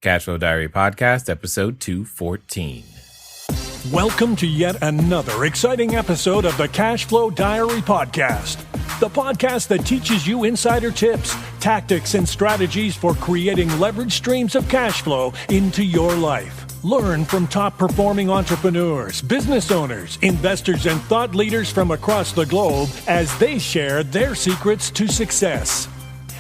Cashflow Diary Podcast, episode 214. Welcome to yet another exciting episode of the Cashflow Diary Podcast, the podcast that teaches you insider tips, tactics, and strategies for creating leverage streams of cash flow into your life. Learn from top-performing entrepreneurs, business owners, investors, and thought leaders from across the globe as they share their secrets to success.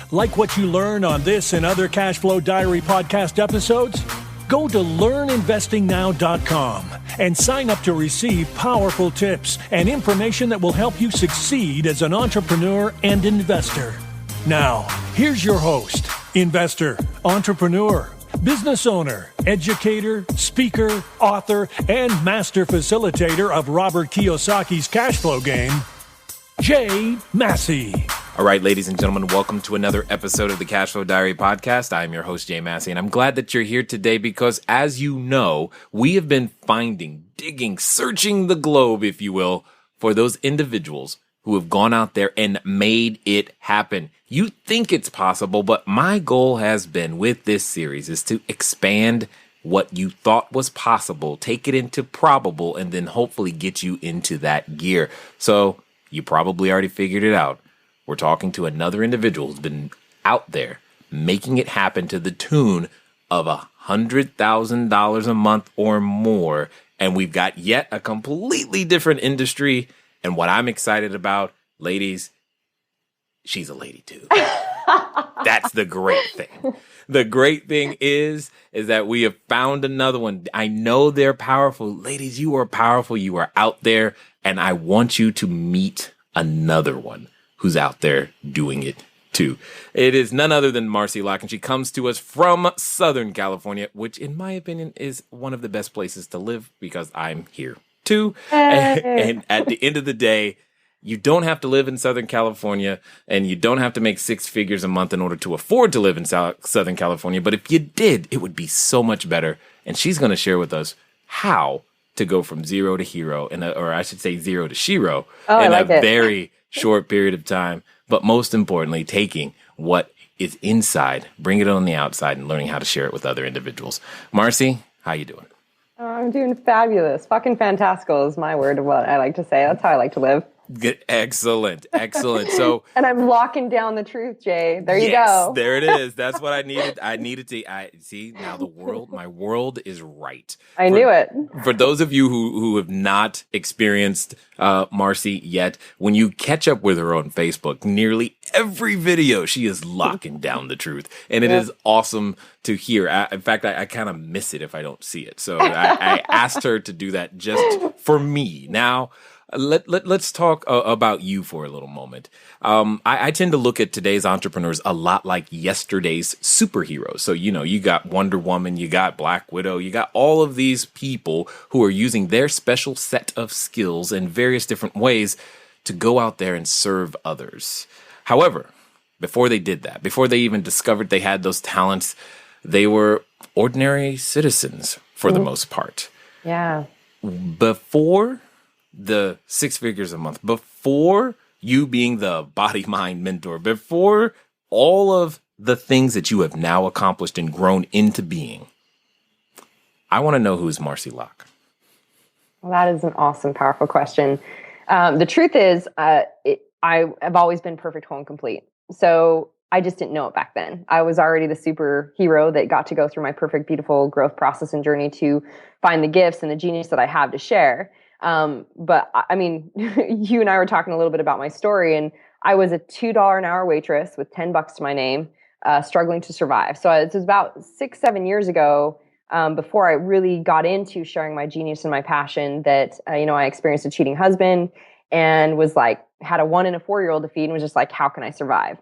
Like what you learn on this and other Cashflow Diary podcast episodes? Go to learninvestingnow.com and sign up to receive powerful tips and information that will help you succeed as an entrepreneur and investor. Now, here's your host, investor, entrepreneur, business owner, educator, speaker, author, and master facilitator of Robert Kiyosaki's cash flow game, Jay Massey. All right, ladies and gentlemen, welcome to another episode of the Cashflow Diary Podcast. I am your host, Jay Massey, and I'm glad that you're here today because, as you know, we have been finding, digging, searching the globe, if you will, for those individuals who have gone out there and made it happen. You think it's possible, but my goal has been with this series is to expand what you thought was possible, take it into probable, and then hopefully get you into that gear. So you probably already figured it out. We're talking to another individual who's been out there making it happen to the tune of $100,000 a month or more. And we've got yet a completely different industry. And what I'm excited about, ladies, she's a lady too. That's the great thing. The great thing is that we have found another one. I know they're powerful. Ladies, you are powerful. You are out there. And I want you to meet another one who's out there doing it too. It is none other than Marci Lock, and she comes to us from Southern California, which in my opinion is one of the best places to live because I'm here too. Hey. And at the end of the day, you don't have to live in Southern California and you don't have to make six figures a month in order to afford to live in Southern California. But if you did, it would be so much better. And she's going to share with us how to go from zero to hero, or I should say zero to shiro in a very short period of time, but most importantly, taking what is inside, bring it on the outside, and learning how to share it with other individuals. Marci, how you doing? Oh, I'm doing fabulous. Fucking fantastical is my word of what I like to say. That's how I like to live. Good. Excellent. So, and I'm locking down the truth, Jay. There you go. There it is. That's what I needed. I see now my world is right. I knew it. For those of you who have not experienced Marci yet, when you catch up with her on Facebook, nearly every video she is locking down the truth, and it is awesome to hear. In fact, I kind of miss it if I don't see it. So I asked her to do that just for me. Now, let's talk about you for a little moment. I tend to look at today's entrepreneurs a lot like yesterday's superheroes. So, you got Wonder Woman, you got Black Widow, you got all of these people who are using their special set of skills in various different ways to go out there and serve others. However, before they did that, before they even discovered they had those talents, they were ordinary citizens for the most part. Yeah. Before the six figures a month, before you being the body mind mentor, before all of the things that you have now accomplished and grown into being, I want to know who's Marci Lock. Well, that is an awesome, powerful question. The truth is, I have always been perfect, whole, and complete. So I just didn't know it back then. I was already the superhero that got to go through my perfect, beautiful growth process and journey to find the gifts and the genius that I have to share. But I mean, you and I were talking a little bit about my story, and I was a $2 an hour waitress with $10 to my name, struggling to survive. So it was about 6-7 years ago, before I really got into sharing my genius and my passion that, I experienced a cheating husband and was like, had a 1 and a 4-year-old to feed and was just like, how can I survive?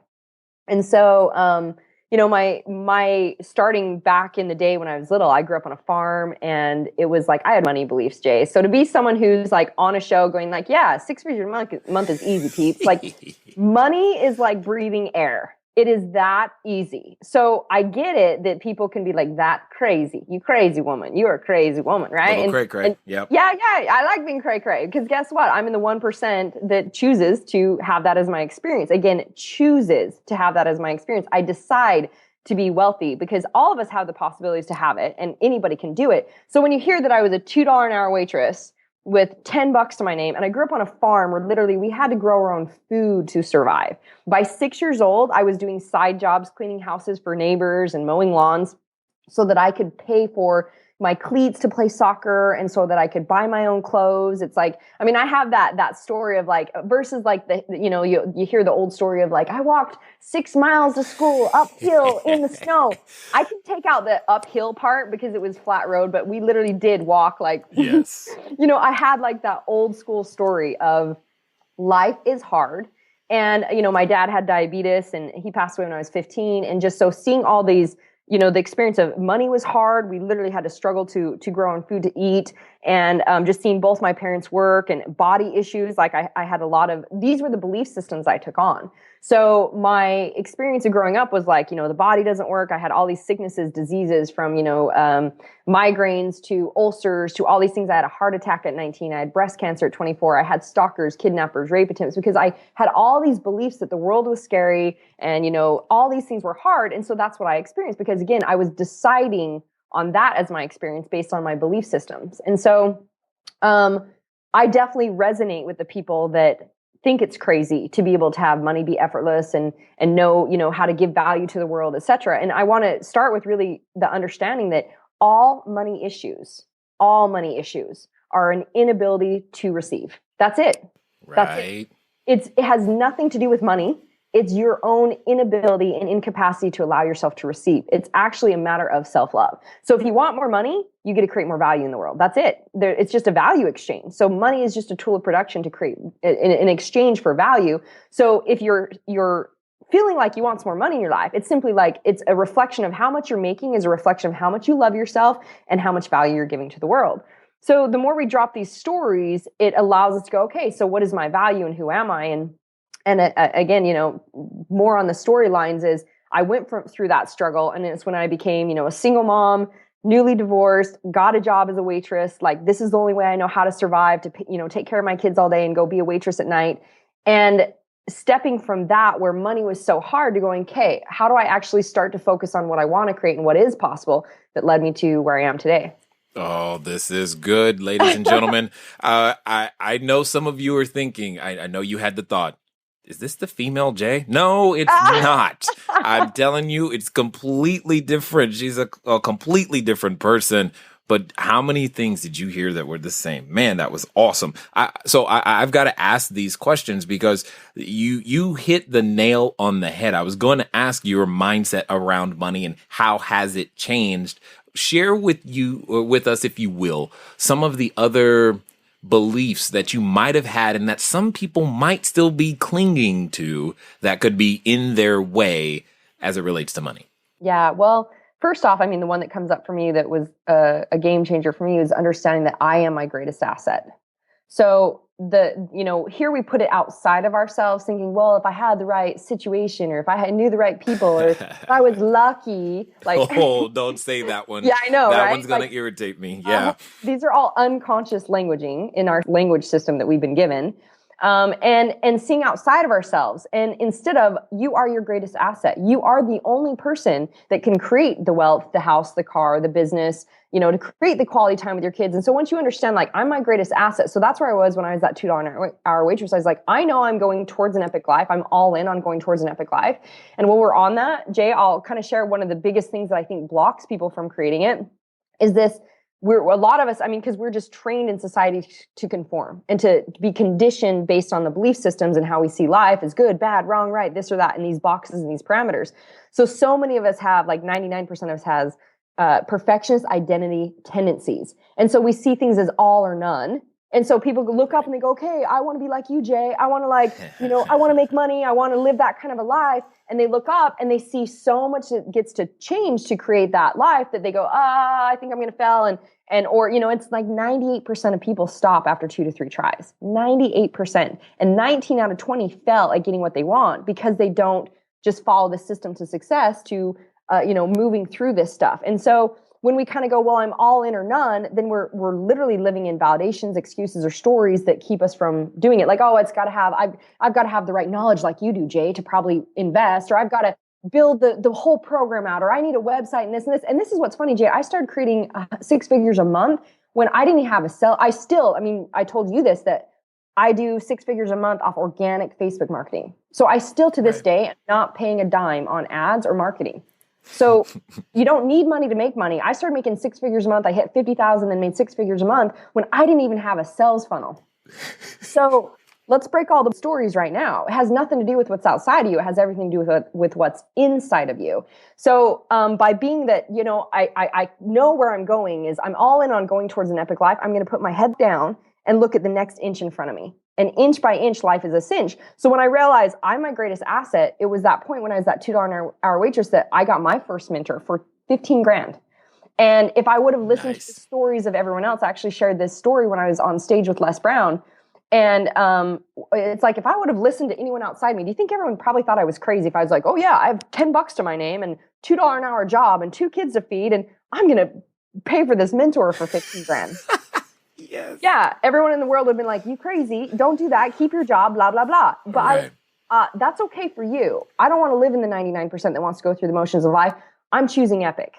And so, my starting back in the day when I was little, I grew up on a farm, and it was like I had money beliefs, Jay. So to be someone who's like on a show going like, yeah, 6 figures a month is easy, peeps. Like money is like breathing air. It is that easy. So I get it that people can be like, that crazy. You crazy woman. You are a crazy woman, right? Cray-cray. Yep. Yeah. I like being cray-cray because guess what? I'm in the 1% that chooses to have that as my experience. Again, chooses to have that as my experience. I decide to be wealthy, because all of us have the possibilities to have it and anybody can do it. So when you hear that I was a $2 an hour waitress with $10 to my name, and I grew up on a farm where literally we had to grow our own food to survive. By 6 years old, I was doing side jobs, cleaning houses for neighbors and mowing lawns so that I could pay for my cleats to play soccer and so that I could buy my own clothes. It's like, I mean, I have that story of like, versus like you hear the old story of like, I walked 6 miles to school uphill in the snow. I can take out the uphill part because it was flat road, but we literally did walk like, yes. I had like that old school story of life is hard. And, my dad had diabetes and he passed away when I was 15. And just so seeing all these, the experience of money was hard. We literally had to struggle to grow our own food to eat. And just seeing both my parents work and body issues, like I had a lot of, these were the belief systems I took on. So my experience of growing up was like, the body doesn't work. I had all these sicknesses, diseases from, migraines to ulcers to all these things. I had a heart attack at 19. I had breast cancer at 24. I had stalkers, kidnappers, rape attempts, because I had all these beliefs that the world was scary and, all these things were hard. And so that's what I experienced because, again, I was deciding on that as my experience based on my belief systems. And so I definitely resonate with the people that think it's crazy to be able to have money be effortless and know, how to give value to the world, et cetera. And I want to start with really the understanding that all money issues are an inability to receive. That's it. Right. That's it. It has nothing to do with money. It's your own inability and incapacity to allow yourself to receive. It's actually a matter of self-love. So if you want more money, you get to create more value in the world. That's it. It's just a value exchange. So money is just a tool of production to create in exchange for value. So if you're feeling like you want some more money in your life, it's simply like it's a reflection of how much you're making is a reflection of how much you love yourself and how much value you're giving to the world. So the more we drop these stories, it allows us to go, okay, so what is my value and who am I? And again, more on the storylines is I went through that struggle. And it's when I became, a single mom, newly divorced, got a job as a waitress. Like, this is the only way I know how to survive, to, take care of my kids all day and go be a waitress at night. And stepping from that, where money was so hard, to going, okay, how do I actually start to focus on what I want to create and what is possible, that led me to where I am today. Oh, this is good, ladies and gentlemen. I know some of you are thinking, I know you had the thought, is this the female Jay? No, it's not. I'm telling you, it's completely different. She's a completely different person. But how many things did you hear that were the same? Man, that was awesome. I've got to ask these questions because you hit the nail on the head. I was going to ask your mindset around money and how has it changed. Share with us, if you will, some of the other beliefs that you might have had and that some people might still be clinging to that could be in their way as it relates to money. Yeah, well, first off, I mean, the one that comes up for me that was a game changer for me is understanding that I am my greatest asset. So here we put it outside of ourselves thinking, well, if I had the right situation or if I knew the right people or if I was lucky, like, oh, don't say that one. Yeah, I know, that right? one's going to irritate me. Yeah. These are all unconscious languaging in our language system that we've been given. And seeing outside of ourselves. And instead of, you are your greatest asset. You are the only person that can create the wealth, the house, the car, the business, to create the quality time with your kids. And so once you understand, like, I'm my greatest asset. So that's where I was when I was that $2 an hour waitress. I was like, I know I'm going towards an epic life. I'm all in on going towards an epic life. And when we're on that, Jay, I'll kind of share one of the biggest things that I think blocks people from creating it is this. A lot of us, because we're just trained in society to conform and to be conditioned based on the belief systems and how we see life as good, bad, wrong, right, this or that, in these boxes and these parameters. So many of us have, like 99% of us has perfectionist identity tendencies. And so we see things as all or none. And so people look up and they go, okay, I want to be like you, Jay. I want to I want to make money. I want to live that kind of a life. And they look up and they see so much that gets to change to create that life that they go, I think I'm going to fail. Or it's like 98% of people stop after 2 to 3 tries, 98%. And 19 out of 20 fail at getting what they want because they don't just follow the system to success to, moving through this stuff. And so when we kind of go, well, I'm all in or none, then we're literally living in validations, excuses, or stories that keep us from doing it. Like, oh, I've got to have the right knowledge like you do, Jay, to probably invest, or I've got to build the whole program out, or I need a website and this and this. And this is what's funny, Jay. I started creating 6 figures a month when I didn't even have a sell. I told you this, that I do 6 figures a month off organic Facebook marketing. So I still to this day am not paying a dime on ads or marketing. So you don't need money to make money. I started making 6 figures a month. I hit 50,000 and made 6 figures a month when I didn't even have a sales funnel. So let's break all the stories right now. It has nothing to do with what's outside of you. It has everything to do with what's inside of you. So by being that, I know where I'm going is I'm all in on going towards an epic life. I'm going to put my head down and look at the next inch in front of me. And inch by inch, life is a cinch. So when I realized I'm my greatest asset, it was that point when I was that $2 an hour waitress that I got my first mentor for 15 grand. And if I would have listened to the stories of everyone else, I actually shared this story when I was on stage with Les Brown. And it's like, if I would have listened to anyone outside me, do you think everyone probably thought I was crazy if I was like, oh yeah, I have $10 to my name and $2 an hour job and 2 kids to feed, and I'm going to pay for this mentor for 15 grand. Yes. Yeah, everyone in the world would have been like, you crazy, don't do that, keep your job, blah, blah, blah. But that's okay for you. I don't want to live in the 99% that wants to go through the motions of life. I'm choosing epic.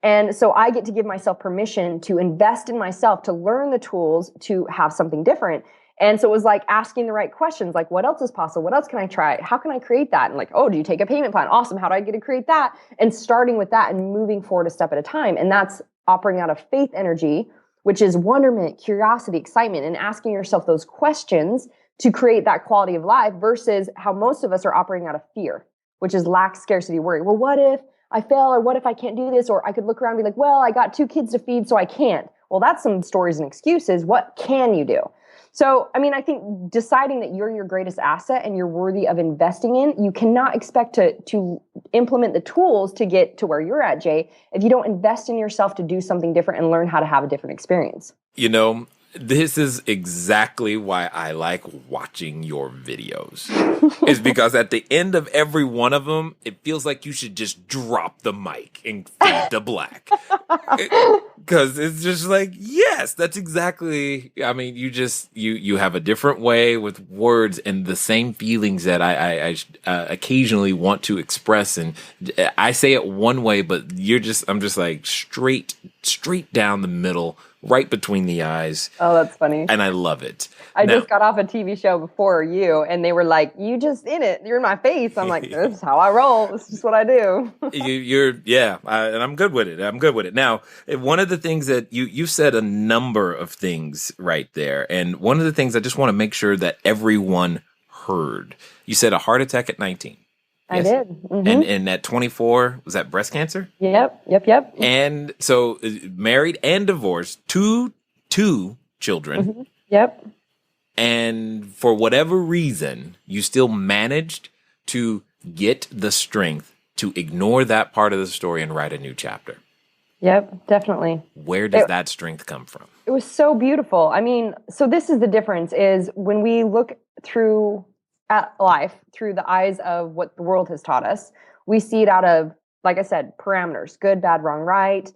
And so I get to give myself permission to invest in myself, to learn the tools, to have something different. And so it was like asking the right questions, like what else is possible? What else can I try? How can I create that? And like, oh, do you take a payment plan? Awesome. How do I get to create that? And starting with that and moving forward a step at a time. And that's operating out of faith energy, which is wonderment, curiosity, excitement, and asking yourself those questions to create that quality of life versus how most of us are operating out of fear, which is lack, scarcity, worry. Well, what if I fail? Or what if I can't do this? Or I could look around and be like, well, I got 2 kids to feed, so I can't. Well, that's some stories and excuses. What can you do? So, I think deciding that you're your greatest asset and you're worthy of investing in, you cannot expect to implement the tools to get to where you're at, Jay, if you don't invest in yourself to do something different and learn how to have a different experience. This is exactly why I like watching your videos. It's because at the end of every one of them, it feels like you should just drop the mic and fade to black. Because it's just like, yes, that's exactly, you have a different way with words and the same feelings that I occasionally want to express. And I say it one way, but I'm just like straight down the middle, right between the eyes. Oh, that's funny. And I love it. I just got off a TV show before you, and they were like, you just in it. You're in my face. I'm like, this is how I roll. This is just what I do. And I'm good with it. Now, one of the things that you said a number of things right there. And one of the things I just want to make sure that everyone heard. You said a heart attack at 19. I did. Mm-hmm. And at 24, was that breast cancer? Yep. And so married and divorced, two children. Mm-hmm. Yep. And for whatever reason, you still managed to get the strength to ignore that part of the story and write a new chapter. Yep, definitely. Where does that strength come from? It was so beautiful. So this is the difference, is when we look through at life through the eyes of what the world has taught us, we see it out of, like I said, parameters, good, bad, wrong, right.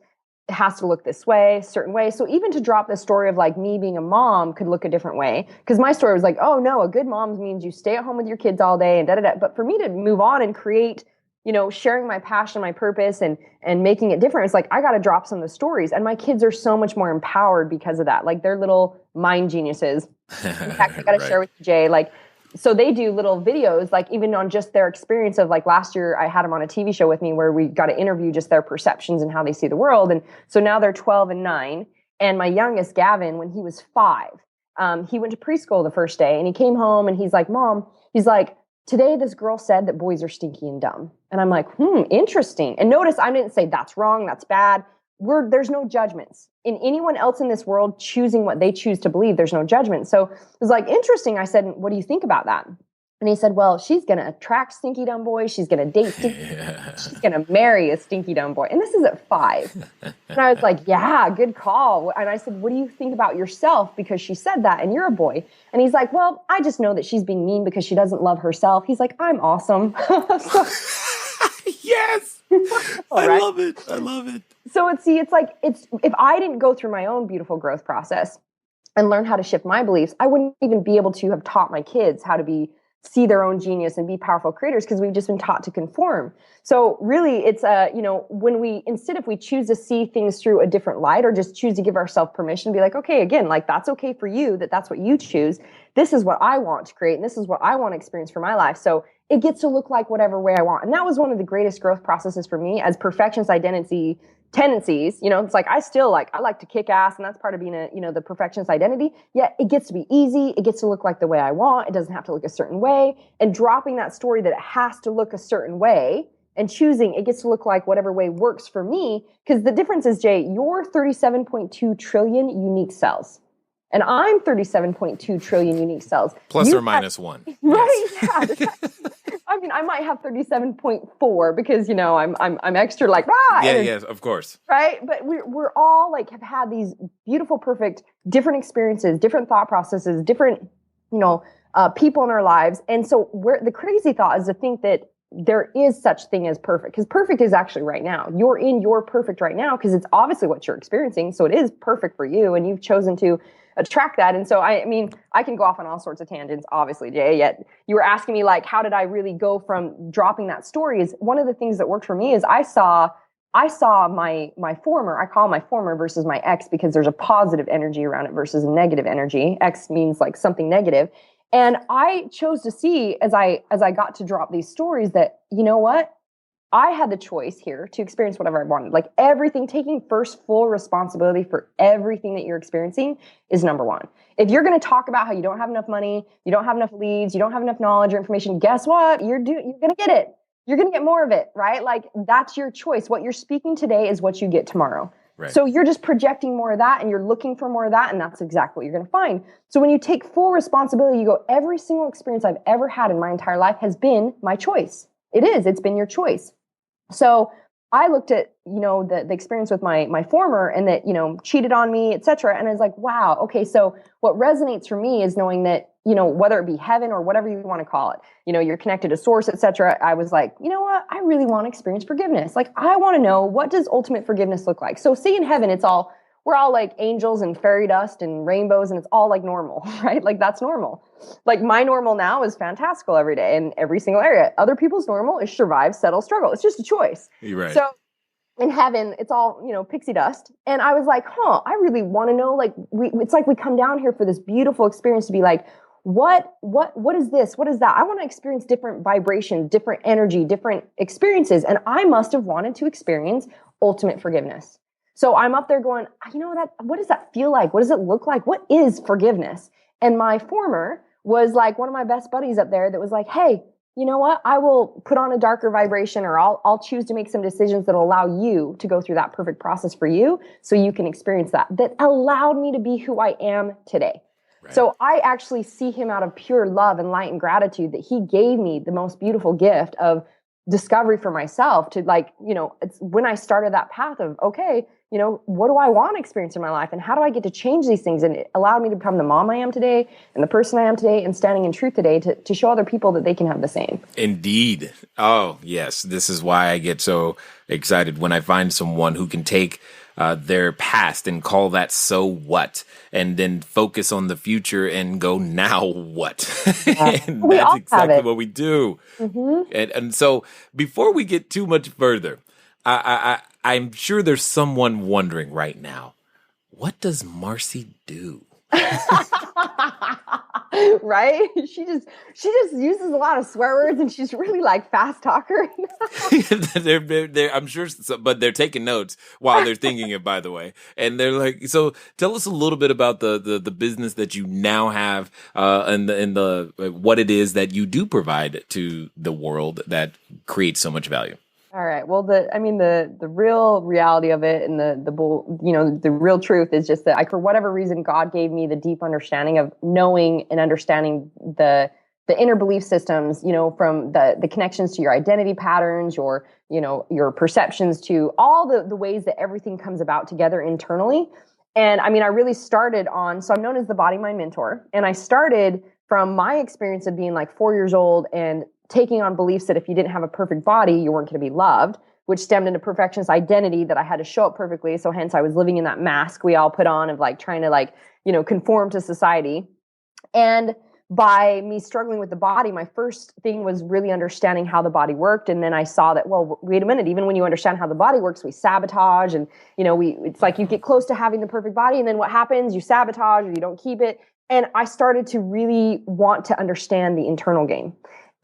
It has to look this way, certain way. So even to drop the story of like me being a mom could look a different way. Because my story was like, oh no, a good mom means you stay at home with your kids all day and da-da-da. But for me to move on and create, sharing my passion, my purpose, and making it different, it's like, I got to drop some of the stories. And my kids are so much more empowered because of that. Like, they're little mind geniuses. In fact, I got to share with you, Jay, like, so they do little videos, like even on just their experience of, like, last year I had them on a TV show with me where we got to interview just their perceptions and how they see the world. And so now they're 12 and 9. And my youngest, Gavin, when he was 5, he went to preschool the first day, and he came home and he's like, Mom, he's like, today this girl said that boys are stinky and dumb. And I'm like, interesting. And notice I didn't say that's wrong, that's bad. There's no judgments. In anyone else in this world choosing what they choose to believe, there's no judgment. So it was like, interesting. I said, what do you think about that? And he said, well, she's going to attract stinky dumb boys. She's going to date stinky. She's going to marry a stinky dumb boy. And this is at 5. And I was like, yeah, good call. And I said, what do you think about yourself? Because she said that and you're a boy. And he's like, well, I just know that she's being mean because she doesn't love herself. He's like, I'm awesome. Yes. I love it. So it's like, if I didn't go through my own beautiful growth process and learn how to shift my beliefs, I wouldn't even be able to have taught my kids how to be see their own genius and be powerful creators because we've just been taught to conform. So really it's if we choose to see things through a different light or just choose to give ourselves permission to be like, okay, again, like that's okay for you, that's what you choose. This is what I want to create and this is what I want to experience for my life. So it gets to look like whatever way I want. And that was one of the greatest growth processes for me as perfectionist identity tendencies. It's like I like to kick ass, and that's part of being the perfectionist identity. Yet it gets to be easy. It gets to look like the way I want. It doesn't have to look a certain way. And dropping that story that it has to look a certain way and choosing it gets to look like whatever way works for me. Because the difference is, Jay, you're 37.2 trillion unique cells. And I'm 37.2 trillion unique cells. Plus or minus one. Right? Yes. Yeah. I mean, I might have 37.4 because, I'm extra like, Yeah, of course. Right? But we're all like have had these beautiful, perfect, different experiences, different thought processes, different, people in our lives. And so the crazy thought is to think that there is such thing as perfect, because perfect is actually right now. You're in your perfect right now because it's obviously what you're experiencing. So it is perfect for you, and you've chosen to attract that. And so, I can go off on all sorts of tangents, obviously, Jay, yet you were asking me like, how did I really go from dropping that story? Is one of the things that worked for me is I saw my former, I call my former versus my ex because there's a positive energy around it versus a negative energy. Ex means like something negative. And I chose to see as I got to drop these stories that, you know what? I had the choice here to experience whatever I wanted. Like everything, taking first full responsibility for everything that you're experiencing is number one. If you're going to talk about how you don't have enough money, you don't have enough leads, you don't have enough knowledge or information, guess what? You're going to get it. You're going to get more of it, right? Like that's your choice. What you're speaking today is what you get tomorrow. Right. So you're just projecting more of that and you're looking for more of that, and that's exactly what you're going to find. So when you take full responsibility, you go, every single experience I've ever had in my entire life has been my choice. It's been your choice. So I looked at, the experience with my former and that, cheated on me, et cetera. And I was like, wow, okay. So what resonates for me is knowing that, whether it be heaven or whatever you want to call it, you're connected to source, et cetera. I was like, you know what? I really want to experience forgiveness. Like, I want to know, what does ultimate forgiveness look like? So see, in heaven, we're all like angels and fairy dust and rainbows, and it's all like normal, right? Like that's normal. Like my normal now is fantastical every day in every single area. Other people's normal is survive, settle, struggle. It's just a choice. You're right. So in heaven, it's all, pixie dust. And I was like, I really want to know, like, it's like we come down here for this beautiful experience to be like, what is this? What is that? I want to experience different vibrations, different energy, different experiences. And I must have wanted to experience ultimate forgiveness. So I'm up there going, what does that feel like? What does it look like? What is forgiveness? And my former was like one of my best buddies up there that was like, hey, you know what? I will put on a darker vibration, or I'll choose to make some decisions that allow you to go through that perfect process for you so you can experience that allowed me to be who I am today. Right. So I actually see him out of pure love and light and gratitude that he gave me the most beautiful gift of discovery for myself to it's when I started that path of, okay, what do I want to experience in my life and how do I get to change these things? And it allowed me to become the mom I am today and the person I am today and standing in truth today to show other people that they can have the same. Indeed. Oh, yes. This is why I get so excited when I find someone who can take their past and call that so what, and then focus on the future and go, now what? Yeah. And that's exactly what we do. Mm-hmm. And so before we get too much further, I'm sure there's someone wondering right now, what does Marci do? Right? She just uses a lot of swear words, and she's really like fast talker. I'm sure, but they're taking notes while they're thinking it, by the way. And they're like, so tell us a little bit about the business that you now have, and the what it is that you do provide to the world that creates so much value. All right. Well, the real reality of it and the real truth is just that for whatever reason, God gave me the deep understanding of knowing and understanding the inner belief systems, from the connections to your identity patterns, your perceptions, to all the ways that everything comes about together internally. And I really started so I'm known as the Body Mind Mentor. And I started from my experience of being like 4 years old and taking on beliefs that if you didn't have a perfect body, you weren't going to be loved, which stemmed into perfectionist identity that I had to show up perfectly. So hence I was living in that mask we all put on of like trying to conform to society. And by me struggling with the body, my first thing was really understanding how the body worked. And then I saw that, well, wait a minute, even when you understand how the body works, we sabotage. And, it's like you get close to having the perfect body. And then what happens? You sabotage or you don't keep it. And I started to really want to understand the internal game.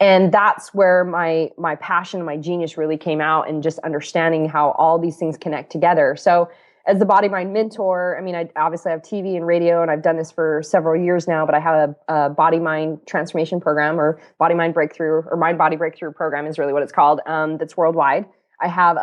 And that's where my passion, my genius really came out, and just understanding how all these things connect together. So as the body mind mentor, I obviously have TV and radio, and I've done this for several years now, but I have a body mind transformation program, or body mind breakthrough, or mind body breakthrough program is really what it's called. That's worldwide. I have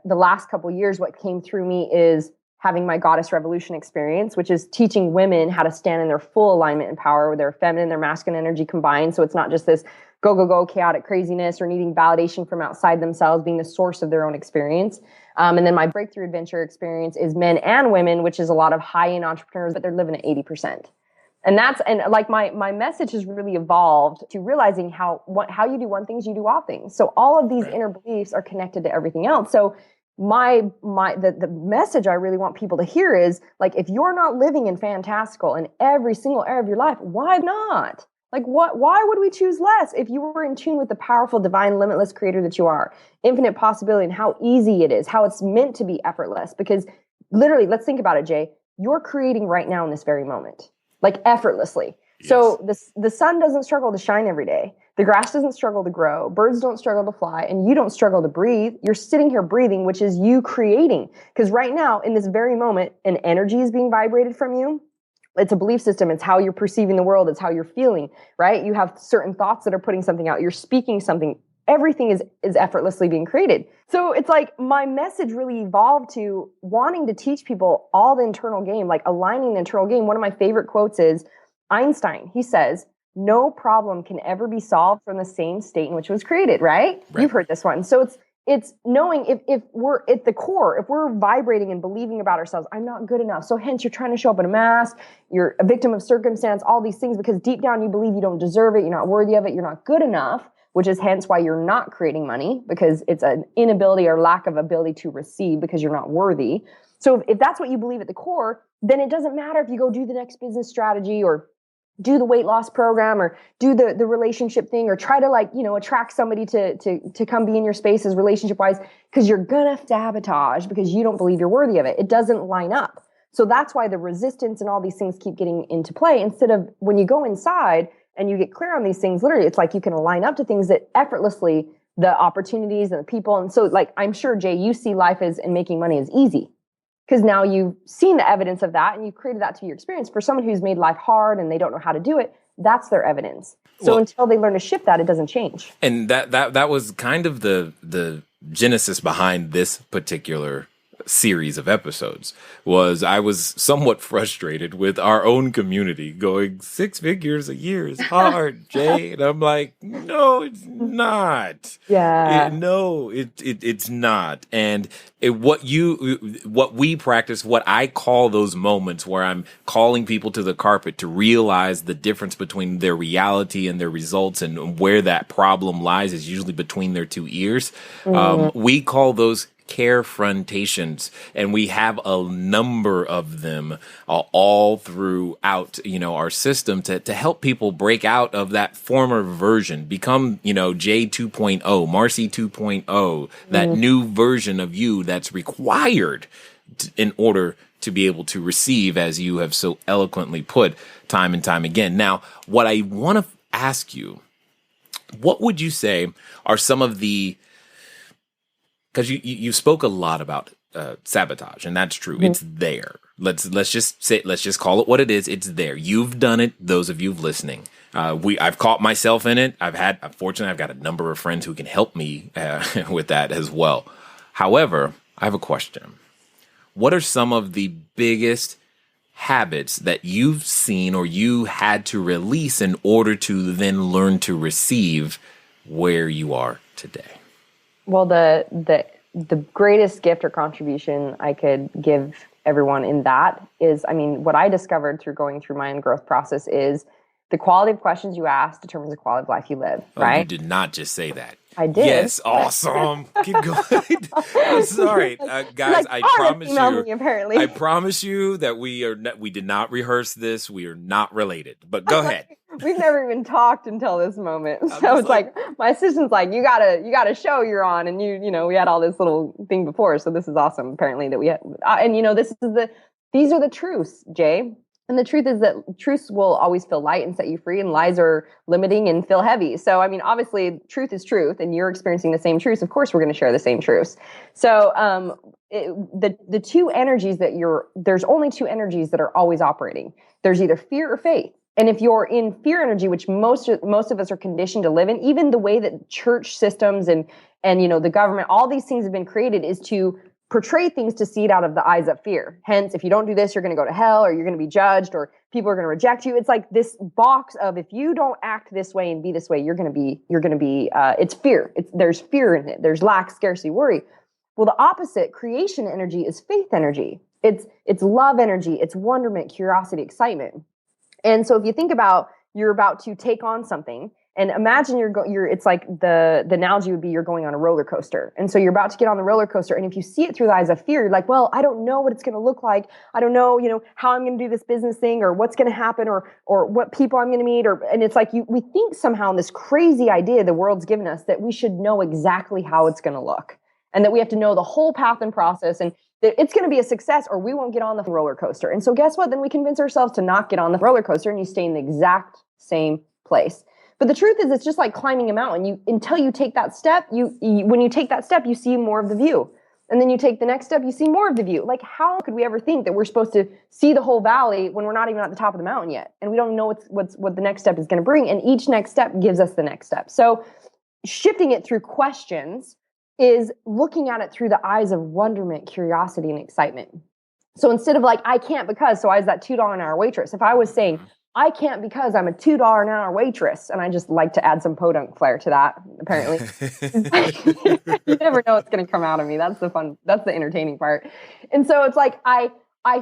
the last couple of years, what came through me is having my Goddess Revolution experience, which is teaching women how to stand in their full alignment and power with their feminine, their masculine energy combined. So it's not just this go, chaotic craziness or needing validation from outside themselves, being the source of their own experience. And then my breakthrough adventure experience is men and women, which is a lot of high-end entrepreneurs, but they're living at 80%. And like my message has really evolved to realizing how you do one thing, you do all things. So all of these inner beliefs are connected to everything else. So the message I really want people to hear is, like, if you're not living in fantastical in every single area of your life, why not? Like, why would we choose less if you were in tune with the powerful, divine, limitless creator that you are, infinite possibility, and how easy it is, how it's meant to be effortless? Because literally, let's think about it, Jay. You're creating right now in this very moment, like effortlessly. Yes. So the sun doesn't struggle to shine every day. The grass doesn't struggle to grow. Birds don't struggle to fly, and you don't struggle to breathe. You're sitting here breathing, which is you creating. Because right now, in this very moment, an energy is being vibrated from you. It's a belief system. It's how you're perceiving the world. It's how you're feeling, right? You have certain thoughts that are putting something out. You're speaking something. Everything is effortlessly being created. So it's like my message really evolved to wanting to teach people all the internal game, like aligning the internal game. One of my favorite quotes is Einstein. He says, "No problem can ever be solved from the same state in which it was created," right? You've heard this one. So it's knowing if we're at the core, if we're vibrating and believing about ourselves, I'm not good enough. So hence you're trying to show up in a mask, you're a victim of circumstance, all these things, because deep down you believe you don't deserve it, you're not worthy of it, you're not good enough, which is hence why you're not creating money, because it's an inability or lack of ability to receive because you're not worthy. So if that's what you believe at the core, then it doesn't matter if you go do the next business strategy or do the weight loss program or do the relationship thing or try to attract somebody to come be in your spaces relationship wise, because you're gonna sabotage because you don't believe you're worthy of it. It doesn't line up. So that's why the resistance and all these things keep getting into play, instead of when you go inside and you get clear on these things, literally it's like you can align up to things that effortlessly, the opportunities and the people. And so, like, I'm sure, Jay, you see life and making money as easy, because now you've seen the evidence of that and you've created that to your experience. For someone who's made life hard and they don't know how to do it, that's their evidence. So until they learn to shift that, it doesn't change. And that was kind of the genesis behind this particular series of episodes. Was I was somewhat frustrated with our own community going 6 figures a year is hard, Jay. And I'm like, no, it's not. Yeah. It's not. And what we practice, what I call those moments where I'm calling people to the carpet to realize the difference between their reality and their results, and where that problem lies is usually between their 2 ears. We call those carefrontations, and we have a number of them all throughout our system to help people break out of that former version, become J 2.0, Marci 2.0, that new version of you that's required in order to be able to receive, as you have so eloquently put time and time again. Now, what I want to ask you, what would you say are some of the, because you spoke a lot about sabotage, and that's true. It's there. Let's just call it what it is. It's there. You've done it. Those of you listening, I've caught myself in it. Fortunately, I've got a number of friends who can help me with that as well. However, I have a question. What are some of the biggest habits that you've seen or you had to release in order to then learn to receive where you are today? Well, the greatest gift or contribution I could give everyone in that is, what I discovered through going through my own growth process is the quality of questions you ask determines the quality of life you live, right? You did not just say that. I did. Yes, awesome. Keep going. I'm sorry, guys. I promise you that we did not rehearse this. We are not related. But go ahead. We've never even talked until this moment. So it's like my assistant's like, you gotta show you're on, and we had all this little thing before, so this is awesome. Apparently that we had, and these are the truths, Jay. And the truth is that truths will always feel light and set you free, and lies are limiting and feel heavy. So, I mean, obviously, truth is truth, and you're experiencing the same truths. Of course, we're going to share the same truths. So, the two energies there's only two energies that are always operating. There's either fear or faith. And if you're in fear energy, which most of us are conditioned to live in, even the way that church systems and the government, all these things have been created is to portray things to see it out of the eyes of fear. Hence, if you don't do this, you're going to go to hell, or you're going to be judged, or people are going to reject you. It's like this box of, if you don't act this way and be this way, you're going to be, it's fear. There's fear in it. There's lack, scarcity, worry. Well, the opposite, creation energy, is faith energy. It's love energy. It's wonderment, curiosity, excitement. And so if you think about, you're about to take on something, and imagine it's like the analogy would be you're going on a roller coaster. And so you're about to get on the roller coaster. And if you see it through the eyes of fear, you're like, well, I don't know what it's going to look like. I don't know, how I'm going to do this business thing, or what's going to happen, or what people I'm going to meet. And it's like we think somehow in this crazy idea the world's given us that we should know exactly how it's going to look, and that we have to know the whole path and process, and that it's going to be a success or we won't get on the roller coaster. And so guess what? Then we convince ourselves to not get on the roller coaster, and you stay in the exact same place. But the truth is, it's just like climbing a mountain. Until you take that step, when you take that step, you see more of the view. And then you take the next step, you see more of the view. Like, how could we ever think that we're supposed to see the whole valley when we're not even at the top of the mountain yet? And we don't know what the next step is going to bring. And each next step gives us the next step. So shifting it through questions is looking at it through the eyes of wonderment, curiosity, and excitement. So instead of like, I can't because, so I was that $2 an hour waitress. If I was saying, I can't because I'm a $2 an hour waitress, and I just like to add some podunk flair to that, apparently. You never know what's going to come out of me. That's the entertaining part. And so it's like, I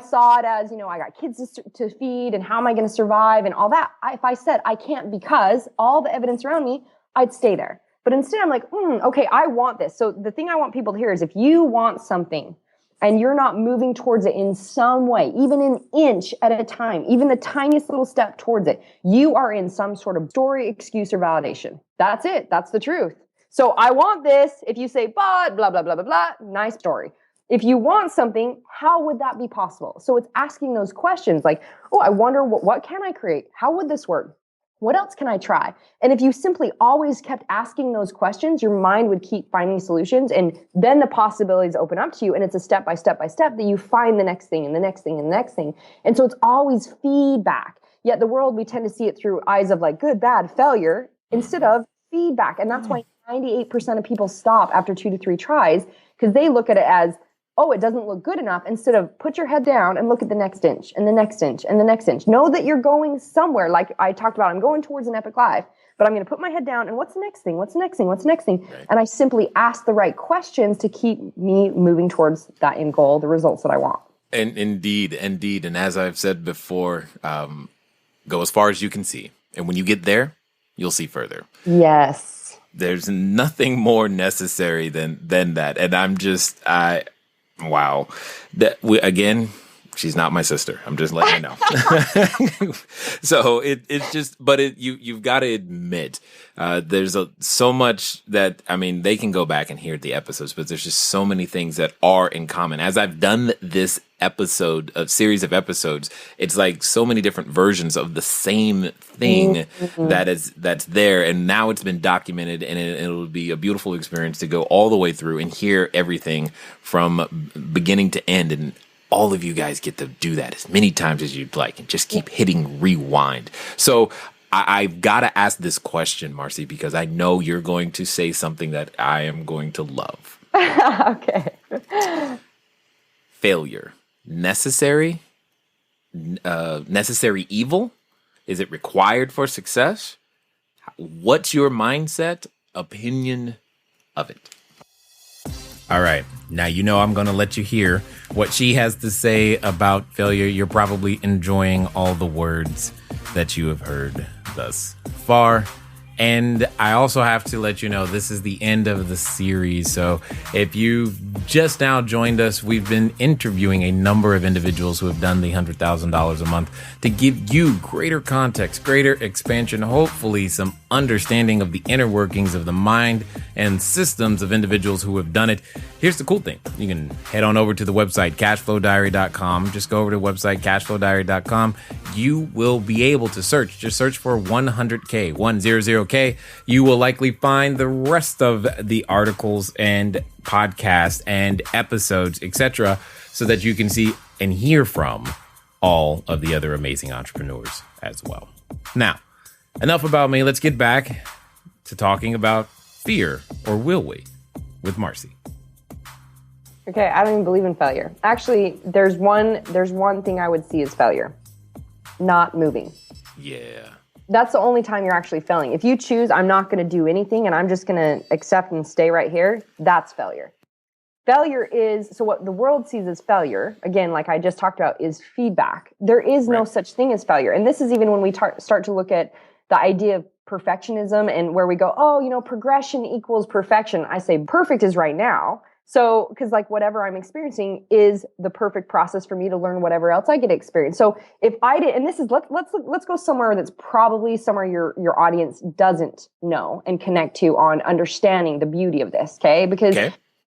saw it as, I got kids to feed, and how am I going to survive and all that. If I said I can't because all the evidence around me, I'd stay there. But instead I'm like, okay, I want this. So the thing I want people to hear is, if you want something and you're not moving towards it in some way, even an inch at a time, even the tiniest little step towards it, you are in some sort of story, excuse, or validation. That's it. That's the truth. So I want this. If you say, but blah, blah, blah, blah, blah, nice story. If you want something, how would that be possible? So it's asking those questions like, oh, I wonder what can I create? How would this work? What else can I try? And if you simply always kept asking those questions, your mind would keep finding solutions, and then the possibilities open up to you. And it's a step by step by step that you find the next thing and the next thing and the next thing. And so it's always feedback. Yet the world, we tend to see it through eyes of like good, bad, failure, instead of feedback. And that's why 98% of people stop after 2 to 3 tries, because they look at it as, oh, it doesn't look good enough, instead of put your head down and look at the next inch and the next inch and the next inch. Know that you're going somewhere. Like I talked about, I'm going towards an epic life, but I'm going to put my head down, and what's the next thing? What's the next thing? What's the next thing? Right. And I simply ask the right questions to keep me moving towards that end goal, the results that I want. And indeed. And as I've said before, go as far as you can see. And when you get there, you'll see further. Yes. There's nothing more necessary than that. And wow. Again, she's not my sister. I'm just letting you know. So it's just, but you've got to admit, there's so much that, they can go back and hear the episodes, but there's just so many things that are in common. As I've done this series of episodes, it's like so many different versions of the same thing that's there. And now it's been documented, and it'll be a beautiful experience to go all the way through and hear everything from beginning to end. And all of you guys get to do that as many times as you'd like, and just keep hitting rewind. So I've got to ask this question, Marci, because I know you're going to say something that I am going to love. Okay. Failure. Necessary evil? Is it required for success? What's your mindset, opinion of it? All right. Now, I'm going to let you hear what she has to say about failure. You're probably enjoying all the words that you have heard thus far. And I also have to let you know this is the end of the series. So if you've just now joined us, we've been interviewing a number of individuals who have done the $100,000 a month to give you greater context, greater expansion, hopefully some understanding of the inner workings of the mind and systems of individuals who have done it. Here's the cool thing. You can head on over to the website, cashflowdiary.com. Just go over to the website, cashflowdiary.com. You will be able to just search for 100K, 100K. You will likely find the rest of the articles and podcasts and episodes, etc., so that you can see and hear from all of the other amazing entrepreneurs as well. Now, enough about me. Let's get back to talking about fear, or will we, with Marci. Okay, I don't even believe in failure. Actually, there's one thing I would see as failure. Not moving. Yeah. That's the only time you're actually failing. If you choose, I'm not going to do anything and I'm just going to accept and stay right here, that's failure. Failure is, so what the world sees as failure, again, like I just talked about, is feedback. There is no such thing as failure. And this is even when we start to look at the idea of perfectionism and where we go, oh, progression equals perfection. I say perfect is right now. So, because like whatever I'm experiencing is the perfect process for me to learn whatever else I get to experience. So if I did, and this is, let's go somewhere that's probably somewhere your audience doesn't know and connect to on understanding the beauty of this. Okay. Because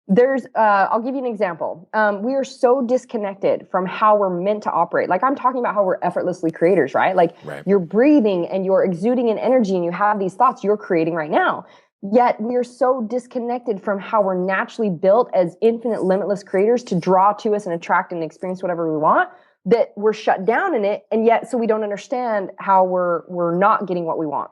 there's, I'll give you an example. We are so disconnected from how we're meant to operate. Like I'm talking about how we're effortlessly creators, right? Like you're breathing and you're exuding an energy and you have these thoughts you're creating right now. Yet we are so disconnected from how we're naturally built as infinite, limitless creators to draw to us and attract and experience whatever we want, that we're shut down in it. And yet, so we don't understand how we're not getting what we want.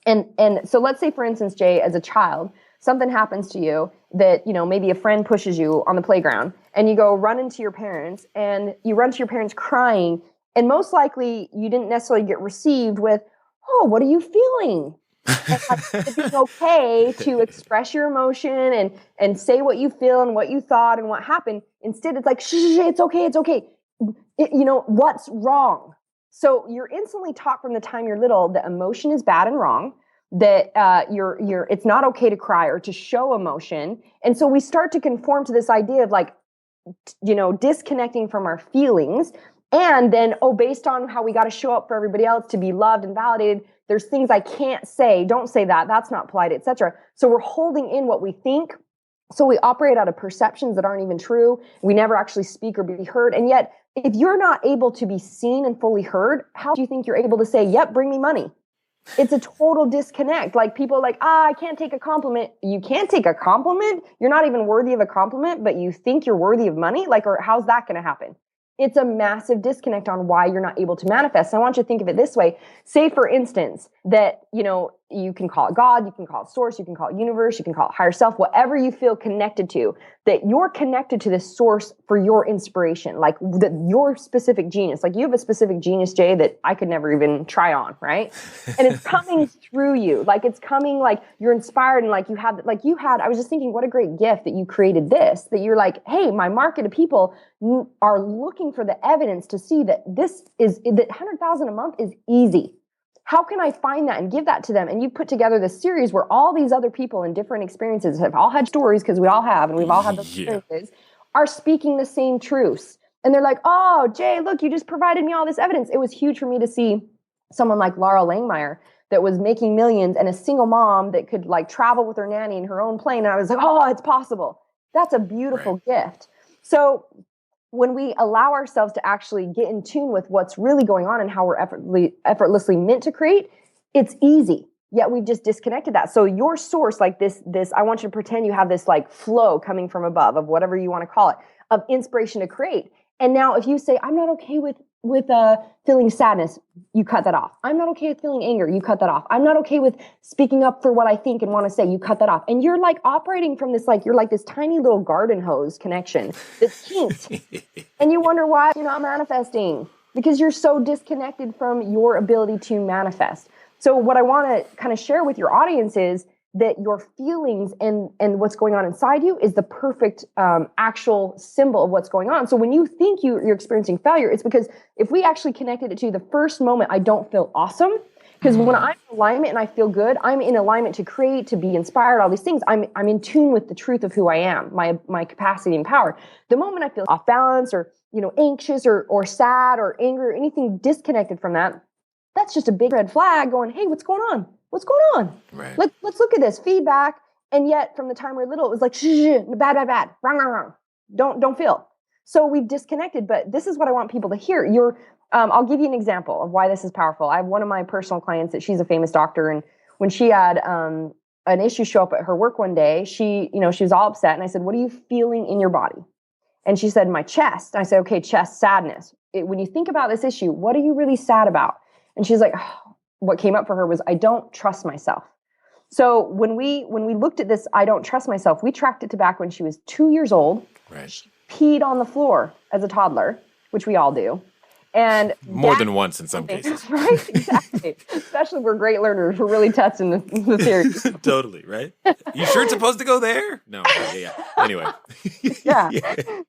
And so let's say, for instance, Jay, as a child, something happens to you that, maybe a friend pushes you on the playground and you go run into your parents and you run to your parents crying. And most likely you didn't necessarily get received with, oh, what are you feeling? And it's okay to express your emotion and say what you feel and what you thought and what happened. Instead, it's like, shh, it's okay. It's okay. What's wrong? So you're instantly taught from the time you're little that emotion is bad and wrong, that it's not okay to cry or to show emotion. And so we start to conform to this idea of like, disconnecting from our feelings. And then, based on how we got to show up for everybody else to be loved and validated, there's things I can't say. Don't say that. That's not polite, etc. So we're holding in what we think. So we operate out of perceptions that aren't even true. We never actually speak or be heard. And yet, if you're not able to be seen and fully heard, how do you think you're able to say, yep, bring me money? It's a total disconnect. Like people are like, I can't take a compliment. You can't take a compliment? You're not even worthy of a compliment, but you think you're worthy of money? Or how's that going to happen? It's a massive disconnect on why you're not able to manifest. And I want you to think of it this way. Say, for instance, that, you can call it God, you can call it source, you can call it universe, you can call it higher self, whatever you feel connected to, that you're connected to this source for your inspiration, like your specific genius. Like you have a specific genius, Jay, that I could never even try on, right? And it's coming through you. Like it's coming, like you're inspired and like I was just thinking, what a great gift that you created this, that you're like, hey, my market of people are looking for the evidence to see that that 100,000 a month is easy. How can I find that and give that to them? And you put together this series where all these other people in different experiences have all had stories, because we all have, and we've all had those experiences, are speaking the same truths. And they're like, oh, Jay, look, you just provided me all this evidence. It was huge for me to see someone like Laura Langmeyer that was making millions and a single mom that could like travel with her nanny in her own plane. And I was like, oh, it's possible. That's a beautiful gift. So when we allow ourselves to actually get in tune with what's really going on and how we're effortlessly meant to create, it's easy. Yet we've just disconnected that. So your source, like this, I want you to pretend you have this like flow coming from above of whatever you want to call it, of inspiration to create. And now if you say, I'm not okay with feeling sadness, you cut that off. I'm not okay with feeling anger, you cut that off. I'm not okay with speaking up for what I think and want to say, you cut that off. And you're like operating from this, like, you're like this tiny little garden hose connection that's kinked. And you wonder why you're not manifesting, because you're so disconnected from your ability to manifest. So what I want to kind of share with your audience is that your feelings and what's going on inside you is the perfect actual symbol of what's going on. So when you think you're experiencing failure, it's because if we actually connected it to the first moment, I don't feel awesome, Because when I'm in alignment and I feel good, I'm in alignment to create, to be inspired, all these things. I'm in tune with the truth of who I am, my capacity and power. The moment I feel off balance or, anxious or sad or angry or anything disconnected from that, that's just a big red flag going, hey, what's going on? What's going on? Right. Let's look at this feedback. And yet from the time we're little, it was like, bad, wrong. Don't feel. So we've disconnected, but this is what I want people to hear. I'll give you an example of why this is powerful. I have one of my personal clients that she's a famous doctor. And when she had an issue show up at her work one day, she was all upset. And I said, what are you feeling in your body? And she said, my chest. And I said, okay, chest, sadness. When you think about this issue, what are you really sad about? And she's like, oh, what came up for her was, I don't trust myself. So when we looked at this, I don't trust myself, we tracked it to back when she was 2 years old. Right. She peed on the floor as a toddler, which we all do. And more than once in some cases. Right? Exactly. Especially we're great learners. We're really testing the theory. Totally, right? You sure it's supposed to go there? No. Yeah. Anyway. Yeah.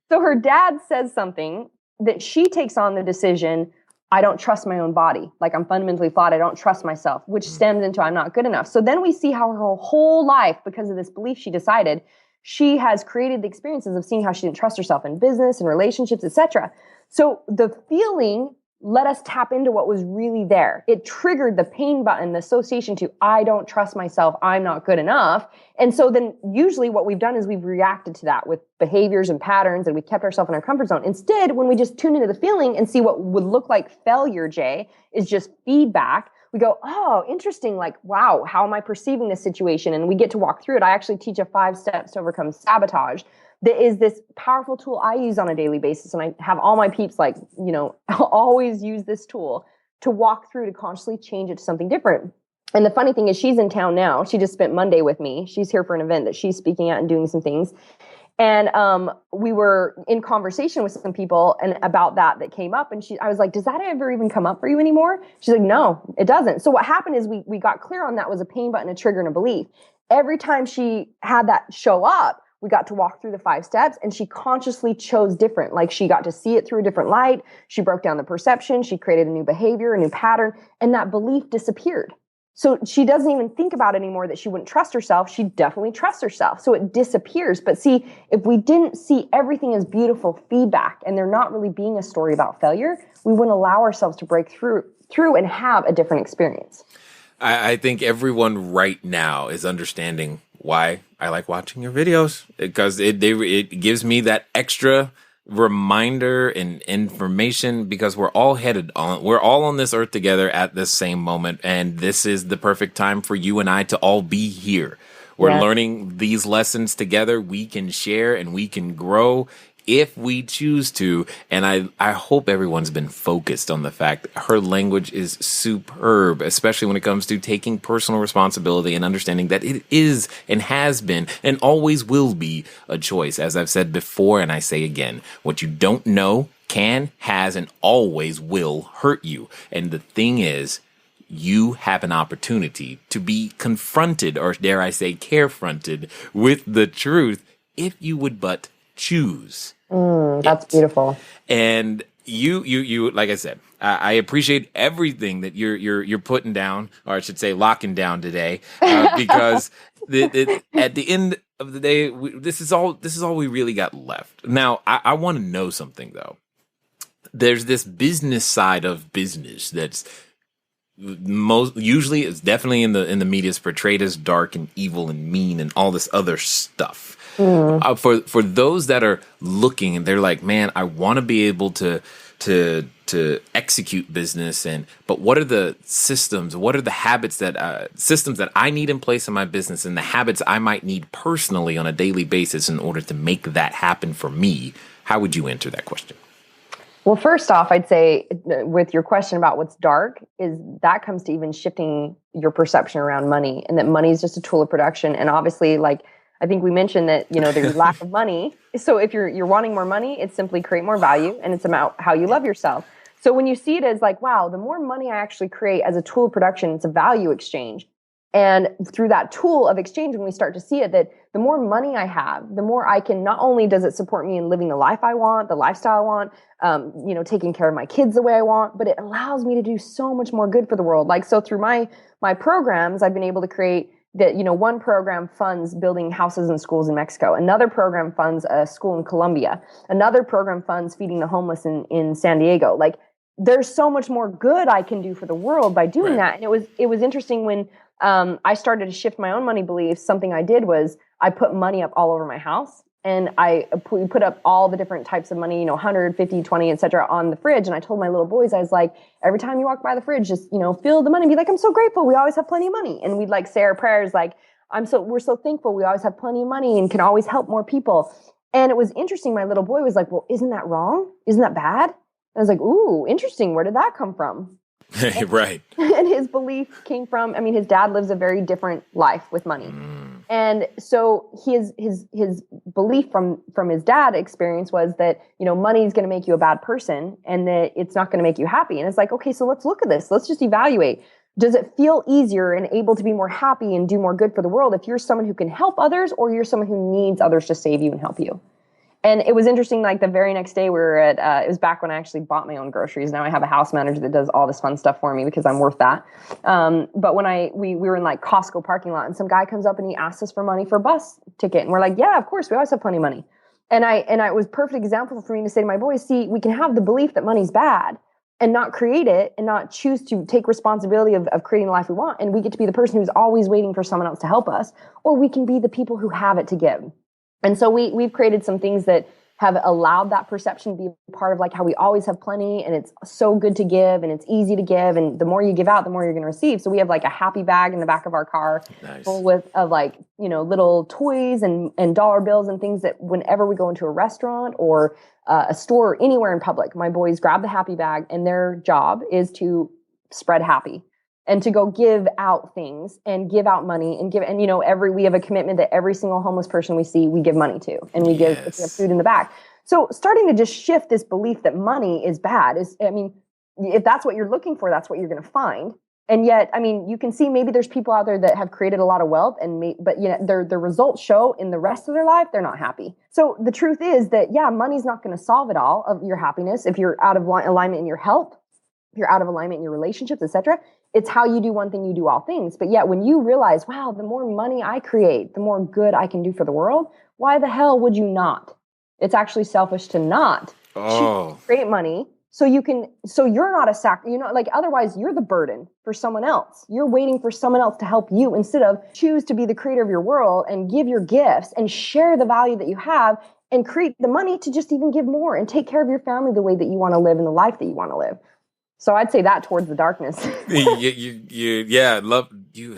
So her dad says something that she takes on the decision, I don't trust my own body. Like I'm fundamentally flawed. I don't trust myself, which stems into I'm not good enough. So then we see how her whole life, because of this belief she decided, she has created the experiences of seeing how she didn't trust herself in business and relationships, etc. So the feeling let us tap into what was really there. It triggered the pain button, the association to I don't trust myself, I'm not good enough. And so then usually what we've done is we've reacted to that with behaviors and patterns, and we kept ourselves in our comfort zone. Instead, when we just tune into the feeling and see what would look like failure, Jay, is just feedback, we go, oh, interesting. Like, wow, how am I perceiving this situation? And we get to walk through it. I actually teach a 5 steps to overcome sabotage. That is this powerful tool I use on a daily basis. And I have all my peeps always use this tool to walk through to consciously change it to something different. And the funny thing is she's in town now. She just spent Monday with me. She's here for an event that she's speaking at and doing some things. And we were in conversation with some people and about that came up. And I was like, does that ever even come up for you anymore? She's like, no, it doesn't. So what happened is we got clear on that was a pain button, a trigger, and a belief. Every time she had that show up, we got to walk through the 5 steps and she consciously chose different. Like she got to see it through a different light. She broke down the perception. She created a new behavior, a new pattern, and that belief disappeared. So she doesn't even think about anymore that she wouldn't trust herself. She definitely trusts herself. So it disappears. But see, if we didn't see everything as beautiful feedback and there not really being a story about failure, we wouldn't allow ourselves to break through and have a different experience. I think everyone right now is understanding why I like watching your videos, because it gives me that extra reminder and information, because we're all on this earth together at this same moment. And this is the perfect time for you and I to all be here. We're learning these lessons together. We can share and we can grow if we choose to. And I hope everyone's been focused on the fact that her language is superb, especially when it comes to taking personal responsibility and understanding that it is and has been and always will be a choice. As I've said before, and I say again, what you don't know can, has, and always will hurt you. And the thing is, you have an opportunity to be confronted, or dare I say, carefronted with the truth if you would but choose. That's beautiful. And you, like I said, I appreciate everything that you're putting down, or I should say, locking down today, because at the end of the day, this is all we really got left. Now, I want to know something though. There's this business side of business that's usually it's definitely in the media is portrayed as dark and evil and mean and all this other stuff. For those that are looking and they're like, man, I want to be able to execute business, but what are the systems? What are the habits systems that I need in place in my business, and the habits I might need personally on a daily basis in order to make that happen for me? How would you answer that question? Well, first off, I'd say with your question about what's dark, is that comes to even shifting your perception around money, and that money is just a tool of production. And obviously, like I think we mentioned that, there's lack of money. So if you're wanting more money, it's simply create more value, and it's about how you love yourself. So when you see it as like, wow, the more money I actually create as a tool of production, it's a value exchange. And through that tool of exchange, when we start to see it, that the more money I have, the more I can, not only does it support me in living the life I want, the lifestyle I want, taking care of my kids the way I want, but it allows me to do so much more good for the world. Like, so through my programs, I've been able to create that, one program funds building houses and schools in Mexico. Another program funds a school in Colombia. Another program funds feeding the homeless in San Diego. Like, there's so much more good I can do for the world by doing that. And it was interesting when I started to shift my own money beliefs. Something I did was I put money up all over my house, and we put up all the different types of money, 100, 50, 20, et cetera, on the fridge. And I told my little boys, I was like, every time you walk by the fridge, just, feel the money. Be like, I'm so grateful. We always have plenty of money. And we'd like say our prayers like, we're so thankful. We always have plenty of money and can always help more people. And it was interesting. My little boy was like, well, isn't that wrong? Isn't that bad? And I was like, ooh, interesting. Where did that come from? Right. And his belief came from, his dad lives a very different life with money. And so his belief from his dad experience was that, money is going to make you a bad person and that it's not going to make you happy. And it's like, okay, so let's look at this. Let's just evaluate. Does it feel easier and able to be more happy and do more good for the world if you're someone who can help others, or you're someone who needs others to save you and help you? And it was interesting, like the very next day we were at, it was back when I actually bought my own groceries. Now I have a house manager that does all this fun stuff for me because I'm worth that. But when we were in like Costco parking lot, and some guy comes up and he asks us for money for a bus ticket. And we're like, yeah, of course, we always have plenty of money. And it was a perfect example for me to say to my boys, see, we can have the belief that money's bad and not create it and not choose to take responsibility of creating the life we want. And we get to be the person who's always waiting for someone else to help us, or we can be the people who have it to give. And so we've created some things that have allowed that perception to be part of like how we always have plenty, and it's so good to give and it's easy to give. And the more you give out, the more you're going to receive. So we have like a happy bag in the back of our car full of like, little toys and dollar bills and things that whenever we go into a restaurant or a store or anywhere in public, my boys grab the happy bag and their job is to spread happy. And to go give out things and give out money and we have a commitment that every single homeless person we see, we give money to, and we give if we have food in the back. So starting to just shift this belief that money is bad if that's what you're looking for, that's what you're going to find. And yet, you can see maybe there's people out there that have created a lot of wealth but their results show in the rest of their life, they're not happy. So the truth is that, money's not going to solve it all of your happiness. If you're out of alignment in your health, if you're out of alignment in your relationships, etc., it's how you do one thing, you do all things. But yet when you realize, wow, the more money I create, the more good I can do for the world, why the hell would you not? It's actually selfish to not create money so you're not otherwise you're the burden for someone else. You're waiting for someone else to help you instead of choose to be the creator of your world and give your gifts and share the value that you have and create the money to just even give more and take care of your family the way that you want to live and the life that you want to live. So I'd say that towards the darkness. Love you.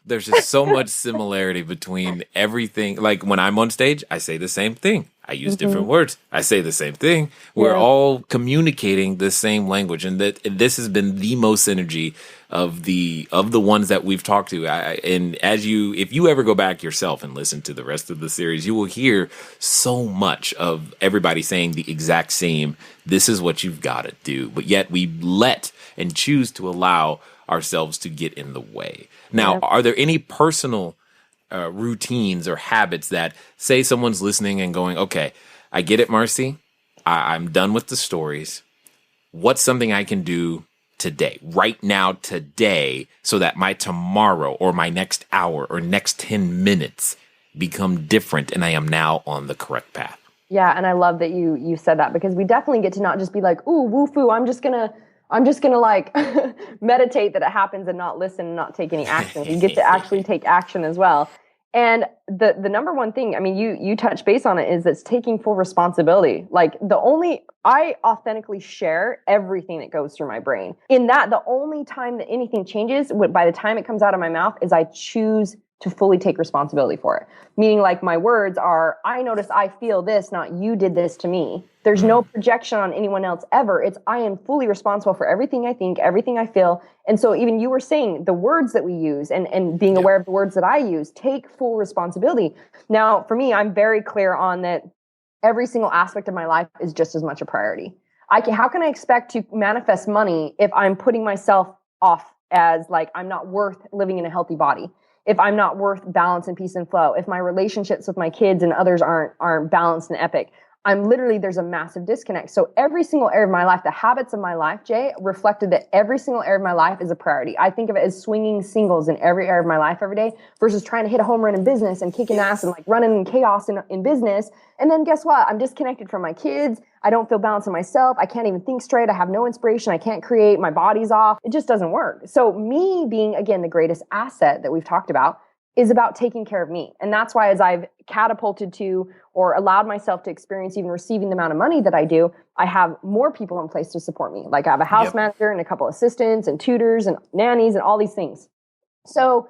There's just so much similarity between everything. Like when I'm on stage, I say the same thing. I use different words. I say the same thing. We're all communicating the same language, and this has been the most synergy of the ones that we've talked to. If you ever go back yourself and listen to the rest of the series, you will hear so much of everybody saying the exact same. This is what you've got to do, but yet we let and choose to allow ourselves to get in the way. Now, are there any personal routines or habits that, say someone's listening and going, okay, I get it, Marci. I'm done with the stories. What's something I can do today, right now, today, so that my tomorrow or my next hour or next 10 minutes become different and I am now on the correct path? Yeah, and I love that you said that, because we definitely get to not just be like, ooh, woo-foo, I'm just gonna like meditate that it happens and not listen and not take any action. You get to actually take action as well. And the number one thing, you touch base on it, is it's taking full responsibility. Like I authentically share everything that goes through my brain. In that, the only time that anything changes, by the time it comes out of my mouth, is I choose to fully take responsibility for it. Meaning, like, my words are, I notice I feel this, not you did this to me. There's no projection on anyone else ever. It's I am fully responsible for everything I think, everything I feel. And so even you were saying the words that we use and being aware of the words that I use, take full responsibility. Now, for me, I'm very clear on that every single aspect of my life is just as much a priority. How can I expect to manifest money if I'm putting myself off as like I'm not worth living in a healthy body? if I'm not worth balance and peace and flow, if my relationships with my kids and others aren't balanced and epic, there's a massive disconnect. So every single area of my life, the habits of my life, Jay, reflected that every single area of my life is a priority. I think of it as swinging singles in every area of my life every day versus trying to hit a home run in business and kicking ass and like running in chaos in business. And then guess what? I'm disconnected from my kids. I don't feel balanced in myself. I can't even think straight. I have no inspiration. I can't create. My body's off. It just doesn't work. So me being, again, the greatest asset that we've talked about is about taking care of me. And that's why as I've catapulted to or allowed myself to experience even receiving the amount of money that I do, I have more people in place to support me. Like I have a house manager and a couple assistants and tutors and nannies and all these things. So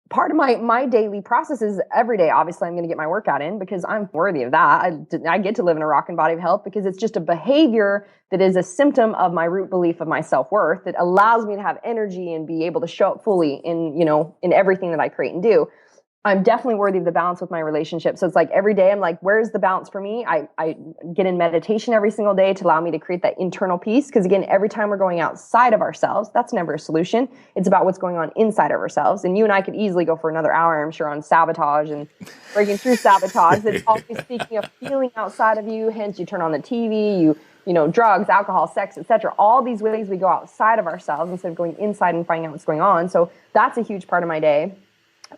part of my daily process is every day, obviously, I'm going to get my workout in because I'm worthy of that. I get to live in a rocking body of health because it's just a behavior that is a symptom of my root belief of my self-worth that allows me to have energy and be able to show up fully in everything that I create and do. I'm definitely worthy of the balance with my relationship. So it's like every day I'm like, where's the balance for me? I get in meditation every single day to allow me to create that internal peace. Because again, every time we're going outside of ourselves, that's never a solution. It's about what's going on inside of ourselves. And you and I could easily go for another hour, I'm sure, on sabotage and breaking through sabotage. It's always speaking of feeling outside of you. Hence, you turn on the TV, drugs, alcohol, sex, etc. All these ways we go outside of ourselves instead of going inside and finding out what's going on. So that's a huge part of my day.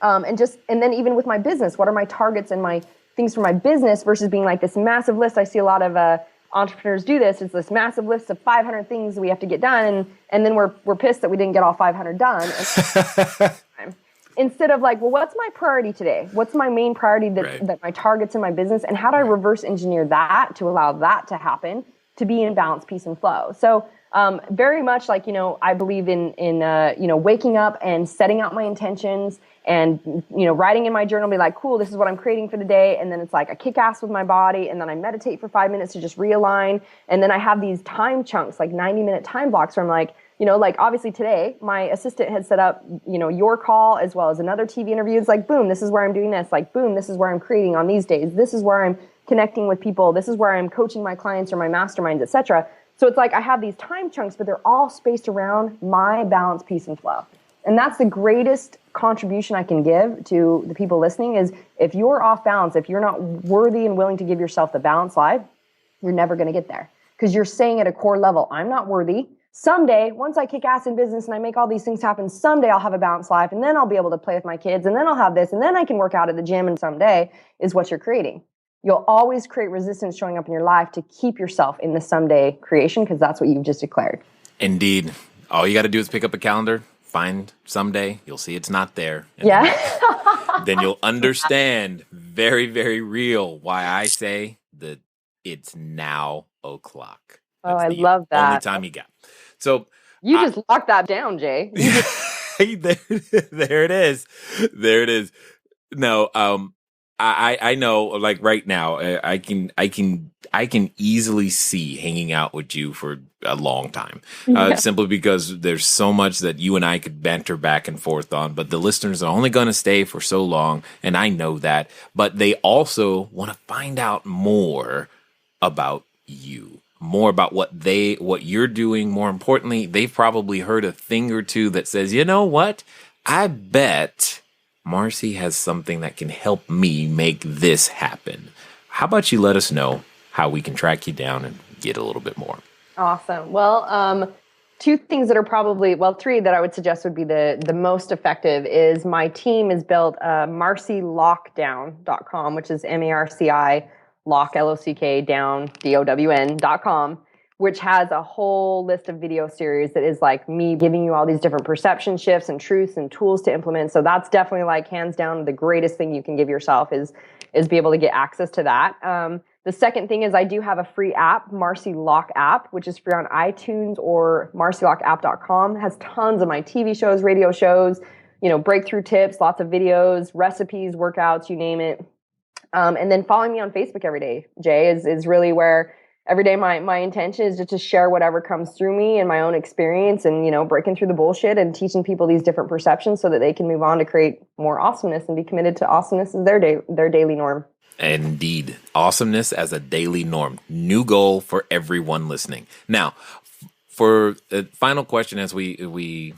And then even with my business, what are my targets and my things for my business versus being like this massive list? I see a lot of entrepreneurs do this. It's this massive list of 500 things we have to get done, and then we're pissed that we didn't get all 500 done. Instead of like, well, what's my priority today? What's my main priority that my targets in my business, and how do I reverse engineer that to allow that to happen, to be in balance, peace, and flow? So very much like, I believe in waking up and setting out my intentions and, writing in my journal, be like, cool, this is what I'm creating for the day. And then it's like I kick ass with my body, and then I meditate for 5 minutes to just realign. And then I have these time chunks, like 90-minute time blocks where I'm like, obviously today my assistant had set up, your call as well as another TV interview. It's like, boom, this is where I'm doing this. Like, boom, this is where I'm creating on these days. This is where I'm connecting with people. This is where I'm coaching my clients or my masterminds, etc. So it's like I have these time chunks, but they're all spaced around my balance, peace, and flow. And that's the greatest contribution I can give to the people listening is if you're off balance, if you're not worthy and willing to give yourself the balanced life, you're never going to get there. Because you're saying at a core level, I'm not worthy. Someday, once I kick ass in business and I make all these things happen, someday I'll have a balanced life, and then I'll be able to play with my kids, and then I'll have this, and then I can work out at the gym, and someday is what you're creating. You'll always create resistance showing up in your life to keep yourself in the someday creation, because that's what you've just declared. Indeed. All you got to do is pick up a calendar, find someday, you'll see it's not there. Then you'll understand very, very real why I say that it's now o'clock. That's I love that. Only time you got. So you just locked that down, Jay. There it is. There it is. No, I know, like right now, I can easily see hanging out with you for a long time, simply because there's so much that you and I could banter back and forth on, but the listeners are only going to stay for so long. And I know that, but they also want to find out more about you, more about what you're doing. More importantly, they've probably heard a thing or two that says, you know what? I bet Marci has something that can help me make this happen. How about you let us know how we can track you down and get a little bit more? Awesome. Well, two things that are three that I would suggest would be the most effective is my team has built marcilockdown.com, which is MARCI lock, LOCK down, DOWN.com, which has a whole list of video series that is like me giving you all these different perception shifts and truths and tools to implement. So that's definitely like hands down the greatest thing you can give yourself is be able to get access to that. The second thing is I do have a free app, Marci Lock app, which is free on iTunes or marcilockapp.com. It has tons of my TV shows, radio shows, breakthrough tips, lots of videos, recipes, workouts, you name it. And then following me on Facebook every day, Jay, is really where every day my intention is just to share whatever comes through me and my own experience and, breaking through the bullshit and teaching people these different perceptions so that they can move on to create more awesomeness and be committed to awesomeness as their daily norm. Indeed. Awesomeness as a daily norm. New goal for everyone listening. Now, for the final question as we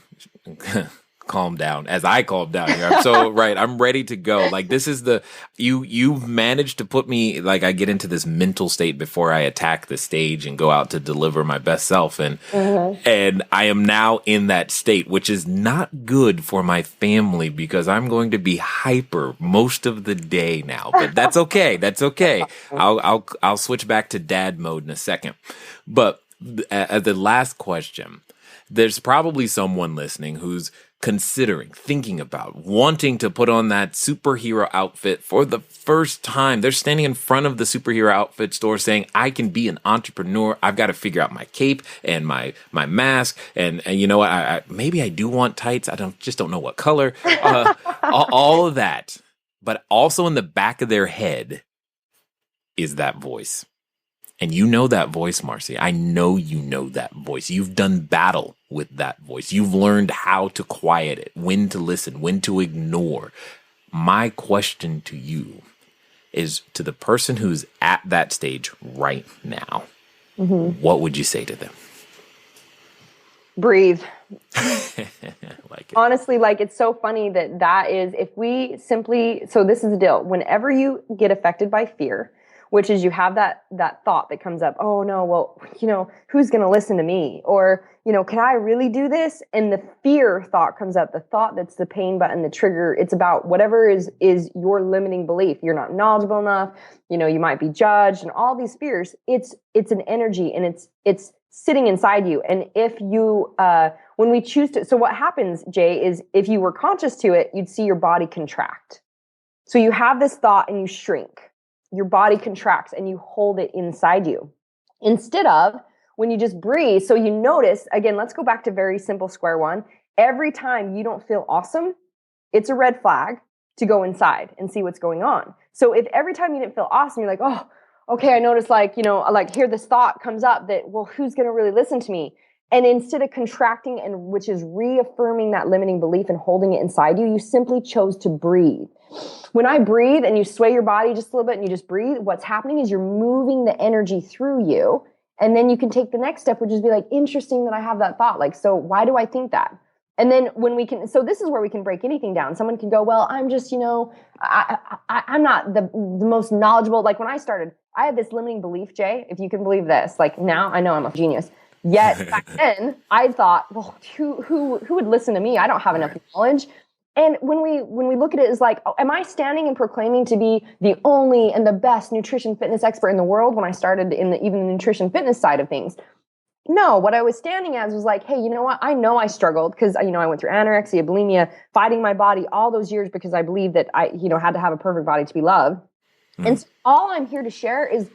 calm down as I calm down here. I'm so right. I'm ready to go. Like this is you've managed to put me like I get into this mental state before I attack the stage and go out to deliver my best self. And I am now in that state, which is not good for my family because I'm going to be hyper most of the day now. But that's okay. That's okay. I'll switch back to dad mode in a second. But the last question. There's probably someone listening who's considering, thinking about, wanting to put on that superhero outfit for the first time. They're standing in front of the superhero outfit store saying, I can be an entrepreneur. I've got to figure out my cape and my mask. And you know what? Maybe I do want tights. Just don't know what color. All of that. But also in the back of their head is that voice. And you know that voice, Marci. I know you know that voice. You've done battle with that voice. You've learned how to quiet it, when to listen, when to ignore. My question to you is to the person who's at that stage right now, what would you say to them? Breathe. Like it. Honestly, like it's so funny that is, if we simply, so this is the deal. Whenever you get affected by fear, which is you have that thought that comes up, oh no, well, who's going to listen to me? Or, can I really do this? And the fear thought comes up, the thought that's the pain button, the trigger. It's about whatever is your limiting belief. You're not knowledgeable enough. You might be judged and all these fears. It's an energy and it's sitting inside you. And if you, when we choose to, so what happens, Jay, is if you were conscious to it, you'd see your body contract. So you have this thought and you shrink. Your body contracts and you hold it inside you. Instead of when you just breathe, so you notice, again, let's go back to very simple square one. Every time you don't feel awesome, it's a red flag to go inside and see what's going on. So if every time you didn't feel awesome, you're like, oh, okay, I noticed here this thought comes up that, well, who's going to really listen to me? And instead of contracting and which is reaffirming that limiting belief and holding it inside you, you simply chose to breathe. When I breathe and you sway your body just a little bit and you just breathe, what's happening is you're moving the energy through you. And then you can take the next step, which is be like, interesting that I have that thought. Like, so why do I think that? And then so this is where we can break anything down. Someone can go, well, I'm just, I'm not the most knowledgeable. Like when I started, I had this limiting belief, Jay, if you can believe this, like now I know I'm a genius. Yet back then I thought, well, who would listen to me? I don't have enough knowledge. And when we look at it as like, oh, am I standing and proclaiming to be the only and the best nutrition fitness expert in the world when I started in even the nutrition fitness side of things? No, what I was standing as was like, hey, you know what? I know I struggled because, I went through anorexia, bulimia, fighting my body all those years because I believed that I, had to have a perfect body to be loved. And so all I'm here to share is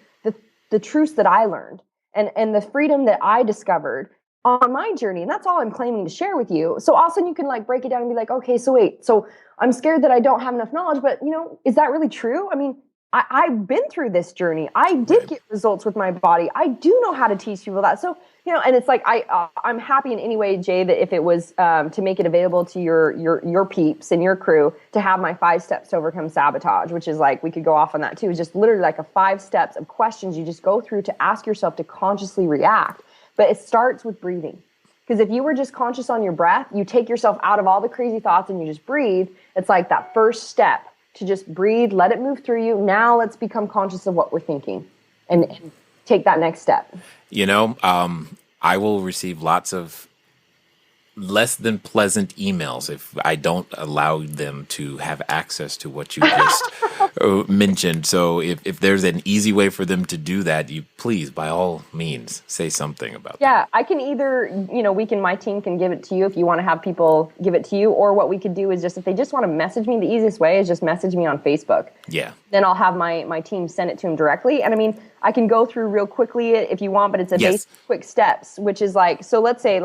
the truths that I learned and the freedom that I discovered on my journey. And that's all I'm claiming to share with you. So all of a sudden you can like break it down and be like, okay, so wait, so I'm scared that I don't have enough knowledge, but is that really true? I mean, I've been through this journey. I did get results with my body. I do know how to teach people that. So, and it's like, I'm happy in any way, Jay, that if it was to make it available to your peeps and your crew to have my 5 steps to overcome sabotage, which is like, we could go off on that too. It's just literally like a 5 steps of questions you just go through to ask yourself to consciously react. But it starts with breathing. Because if you were just conscious on your breath, you take yourself out of all the crazy thoughts and you just breathe. It's like that first step to just breathe, let it move through you. Now let's become conscious of what we're thinking and take that next step. I will receive lots of less than pleasant emails if I don't allow them to have access to what you just mentioned. So if there's an easy way for them to do that, you please, by all means, say something about that. Yeah, I can either, my team can give it to you if you want to have people give it to you, or what we could do is just, if they just want to message me, the easiest way is just message me on Facebook. Yeah. Then I'll have my team send it to them directly. And I mean, I can go through real quickly if you want, but it's a basic quick steps, which is like, so let's say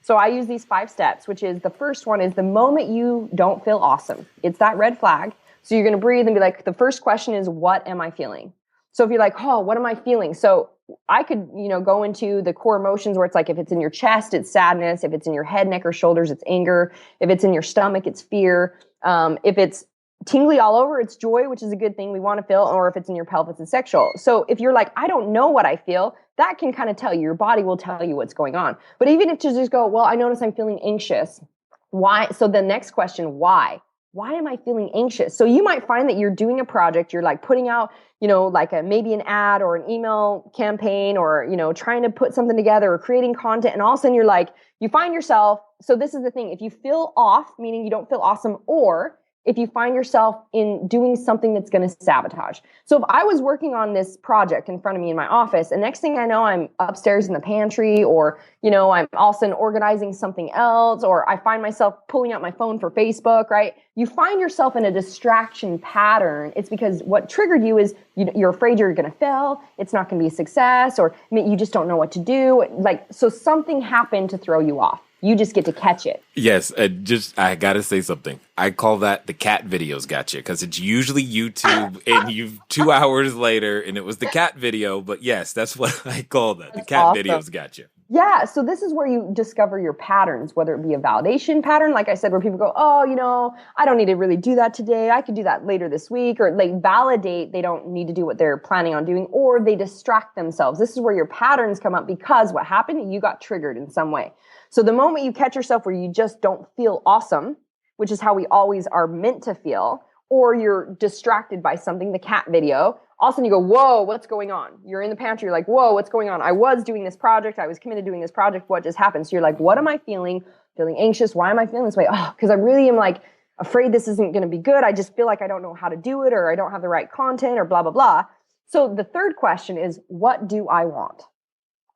so I use these 5 steps, which is the first one is the moment you don't feel awesome. It's that red flag. So you're going to breathe and be like, the first question is, what am I feeling? So if you're like, oh, what am I feeling? So I could, go into the core emotions where it's like, if it's in your chest, it's sadness. If it's in your head, neck, or shoulders, it's anger. If it's in your stomach, it's fear. If it's tingly all over, it's joy, which is a good thing we want to feel. Or if it's in your pelvis, it's sexual. So if you're like, I don't know what I feel, that can kind of tell you, your body will tell you what's going on. But even if to just go, well, I notice I'm feeling anxious. Why? So the next question, why? Why am I feeling anxious? So you might find that you're doing a project, you're like putting out, like maybe an ad or an email campaign or, trying to put something together or creating content. And all of a sudden you're like, you find yourself. So this is the thing. If you feel off, meaning you don't feel awesome, or if you find yourself in doing something that's going to sabotage. So if I was working on this project in front of me in my office, and next thing I know, I'm upstairs in the pantry, or, I'm all of a sudden organizing something else, or I find myself pulling out my phone for Facebook, right? You find yourself in a distraction pattern. It's because what triggered you is you're afraid you're going to fail. It's not going to be a success, or you just don't know what to do. So something happened to throw you off. You just get to catch it. Yes, I gotta say something. I call that the cat videos got you, because it's usually YouTube and you 2 hours later and it was the cat video. But yes, that's what I call that. The cat videos got you. Yeah, so this is where you discover your patterns, whether it be a validation pattern, like I said, where people go, oh, I don't need to really do that today. I could do that later this week, or validate they don't need to do what they're planning on doing, or they distract themselves. This is where your patterns come up because what happened? You got triggered in some way. So the moment you catch yourself where you just don't feel awesome, which is how we always are meant to feel, or you're distracted by something, the cat video, all of a sudden you go, whoa, what's going on? You're in the pantry, you're like, whoa, what's going on? I was doing this project. I was committed to doing this project. What just happened? So you're like, what am I feeling? Feeling anxious. Why am I feeling this way? Oh, because I really am afraid this isn't going to be good. I just feel like I don't know how to do it, or I don't have the right content, or blah, blah, blah. So the third question is, what do I want?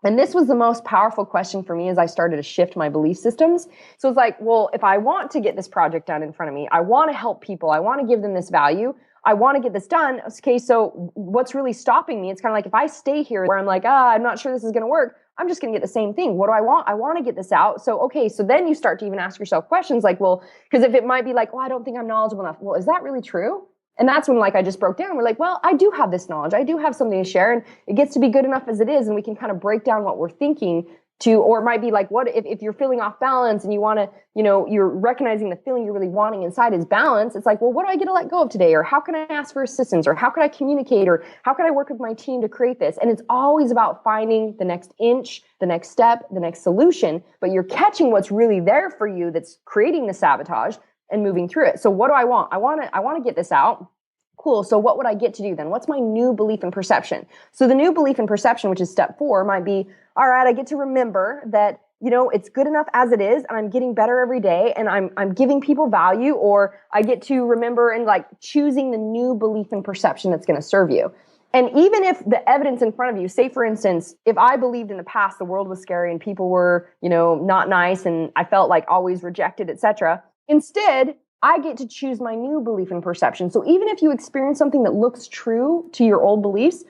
And this was the most powerful question for me as I started to shift my belief systems. So it's like, well, if I want to get this project done in front of me, I want to help people, I want to give them this value, I want to get this done. Okay, so what's really stopping me? It's kind of like if I stay here where I'm like, I'm not sure this is going to work, I'm just going to get the same thing. What do I want? I want to get this out. So, okay, so then you start to even ask yourself questions like, well, because if it might be like, I don't think I'm knowledgeable enough. Well, is that really true? And that's when I just broke down. We're like, well, I do have this knowledge. I do have something to share, and it gets to be good enough as it is. And we can kind of break down what we're thinking or it might be like, what if you're feeling off balance and you want to, you're recognizing the feeling you're really wanting inside is balance. It's like, well, what do I get to let go of today? Or how can I ask for assistance? Or how can I communicate? Or how can I work with my team to create this? And it's always about finding the next inch, the next step, the next solution, but you're catching what's really there for you that's creating the sabotage and moving through it. So what do I want? I want to get this out. Cool. So what would I get to do then? What's my new belief and perception? So the new belief and perception, which is step 4, might be, all right, I get to remember that, it's good enough as it is, and I'm getting better every day, and I'm giving people value, or I get to remember and choosing the new belief and perception that's going to serve you. And even if the evidence in front of you, say for instance, if I believed in the past the world was scary and people were, not nice, and I felt like always rejected, etc., instead, I get to choose my new belief and perception. So even if you experience something that looks true to your old beliefs,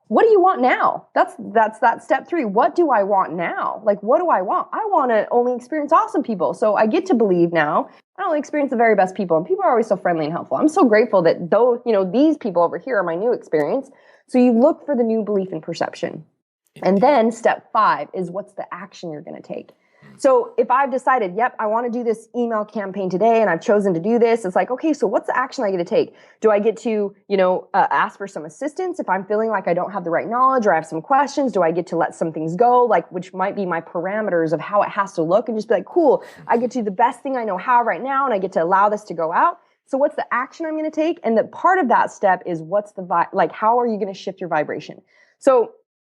what do you want now? That's that step 3. What do I want now? What do I want? I want to only experience awesome people. So I get to believe now I only experience the very best people, and people are always so friendly and helpful. I'm so grateful that these people over here are my new experience. So you look for the new belief and perception. And then step 5 is what's the action you're going to take. So if I've decided, yep, I want to do this email campaign today and I've chosen to do this, it's like, okay, so what's the action I get to take? Do I get to, ask for some assistance if I'm feeling like I don't have the right knowledge or I have some questions? Do I get to let some things go, which might be my parameters of how it has to look, and just be like, cool, I get to do the best thing I know how right now, and I get to allow this to go out. So what's the action I'm going to take? And the part of that step is what's how are you going to shift your vibration? So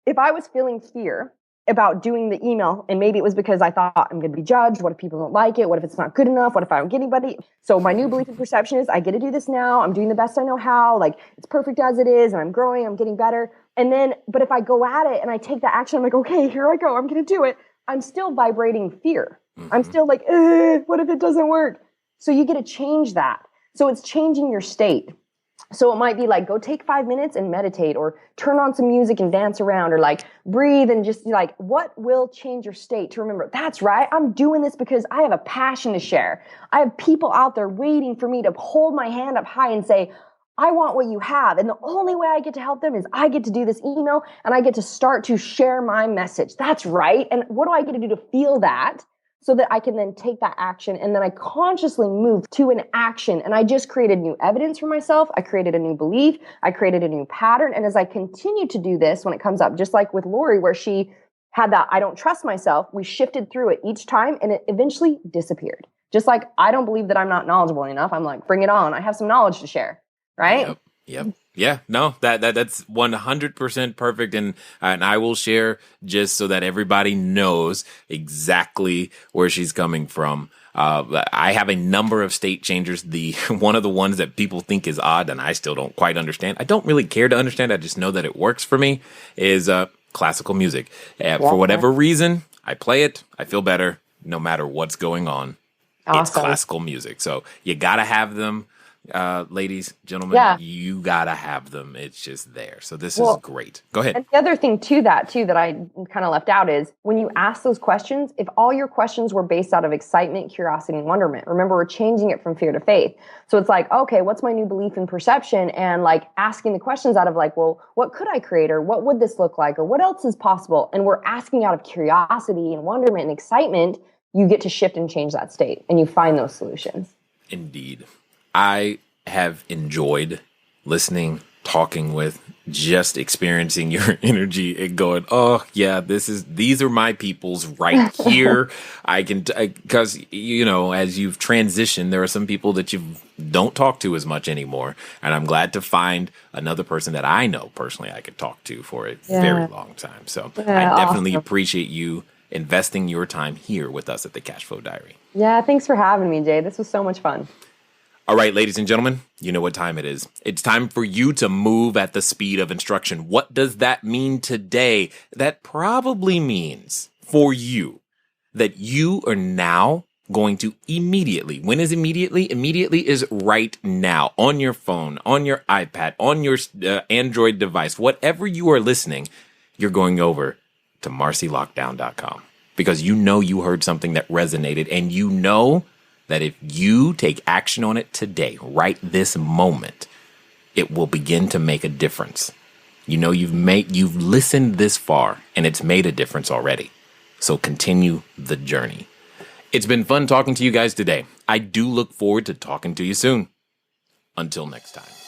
if I was feeling fear about doing the email, and maybe it was because I thought I'm going to be judged. What if people don't like it? What if it's not good enough? What if I don't get anybody? So my new belief and perception is I get to do this now. I'm doing the best I know how. It's perfect as it is, and I'm growing, I'm getting better. And then, but if I go at it and I take that action, I'm like, okay, here I go. I'm going to do it. I'm still vibrating fear. I'm still like, what if it doesn't work? So you get to change that. So it's changing your state. So it might be go take 5 minutes and meditate, or turn on some music and dance around, or breathe and just what will change your state to remember, that's right, I'm doing this because I have a passion to share. I have people out there waiting for me to hold my hand up high and say, I want what you have. And the only way I get to help them is I get to do this email and I get to start to share my message. That's right. And what do I get to do to feel that? So that I can then take that action, and then I consciously move to an action. And I just created new evidence for myself. I created a new belief. I created a new pattern. And as I continue to do this, when it comes up, just like with Lori, where she had that, I don't trust myself, we shifted through it each time, and it eventually disappeared. Just like I don't believe that I'm not knowledgeable enough. I'm like, bring it on. I have some knowledge to share. Right. Yep. Yeah, no, that's 100% perfect. And I will share just so that everybody knows exactly where she's coming from. I have a number of state changers. One of the ones that people think is odd and I still don't quite understand. I don't really care to understand. I just know that it works for me is classical music. For whatever reason, I play it. I feel better no matter what's going on. Awesome. It's classical music. So you got to have them. Ladies, gentlemen, you gotta have them. It's just there. So this is great. Go ahead. And the other thing that I kind of left out is when you ask those questions, if all your questions were based out of excitement, curiosity, and wonderment, remember we're changing it from fear to faith. So it's like, okay, what's my new belief in perception? And like asking the questions out of like, well, what could I create? Or what would this look like? Or what else is possible? And we're asking out of curiosity and wonderment and excitement, you get to shift and change that state and you find those solutions. Indeed. I have enjoyed listening, talking with, just experiencing your energy and going, oh yeah, these are my peoples right here. Because, as you've transitioned, there are some people that you don't talk to as much anymore. And I'm glad to find another person that I know personally I could talk to for a very long time. So I definitely appreciate you investing your time here with us at the Cashflow Diary. Yeah, thanks for having me, Jay. This was so much fun. All right, ladies and gentlemen, you know what time it is. It's time for you to move at the speed of instruction. What does that mean today? That probably means for you that you are now going to immediately. When is immediately? Immediately is right now on your phone, on your iPad, on your Android device, whatever you are listening, you're going over to marcilockdown.com because you heard something that resonated and you know that if you take action on it today, right this moment, it will begin to make a difference. You've listened this far and it's made a difference already. So continue the journey. It's been fun talking to you guys today. I do look forward to talking to you soon. Until next time.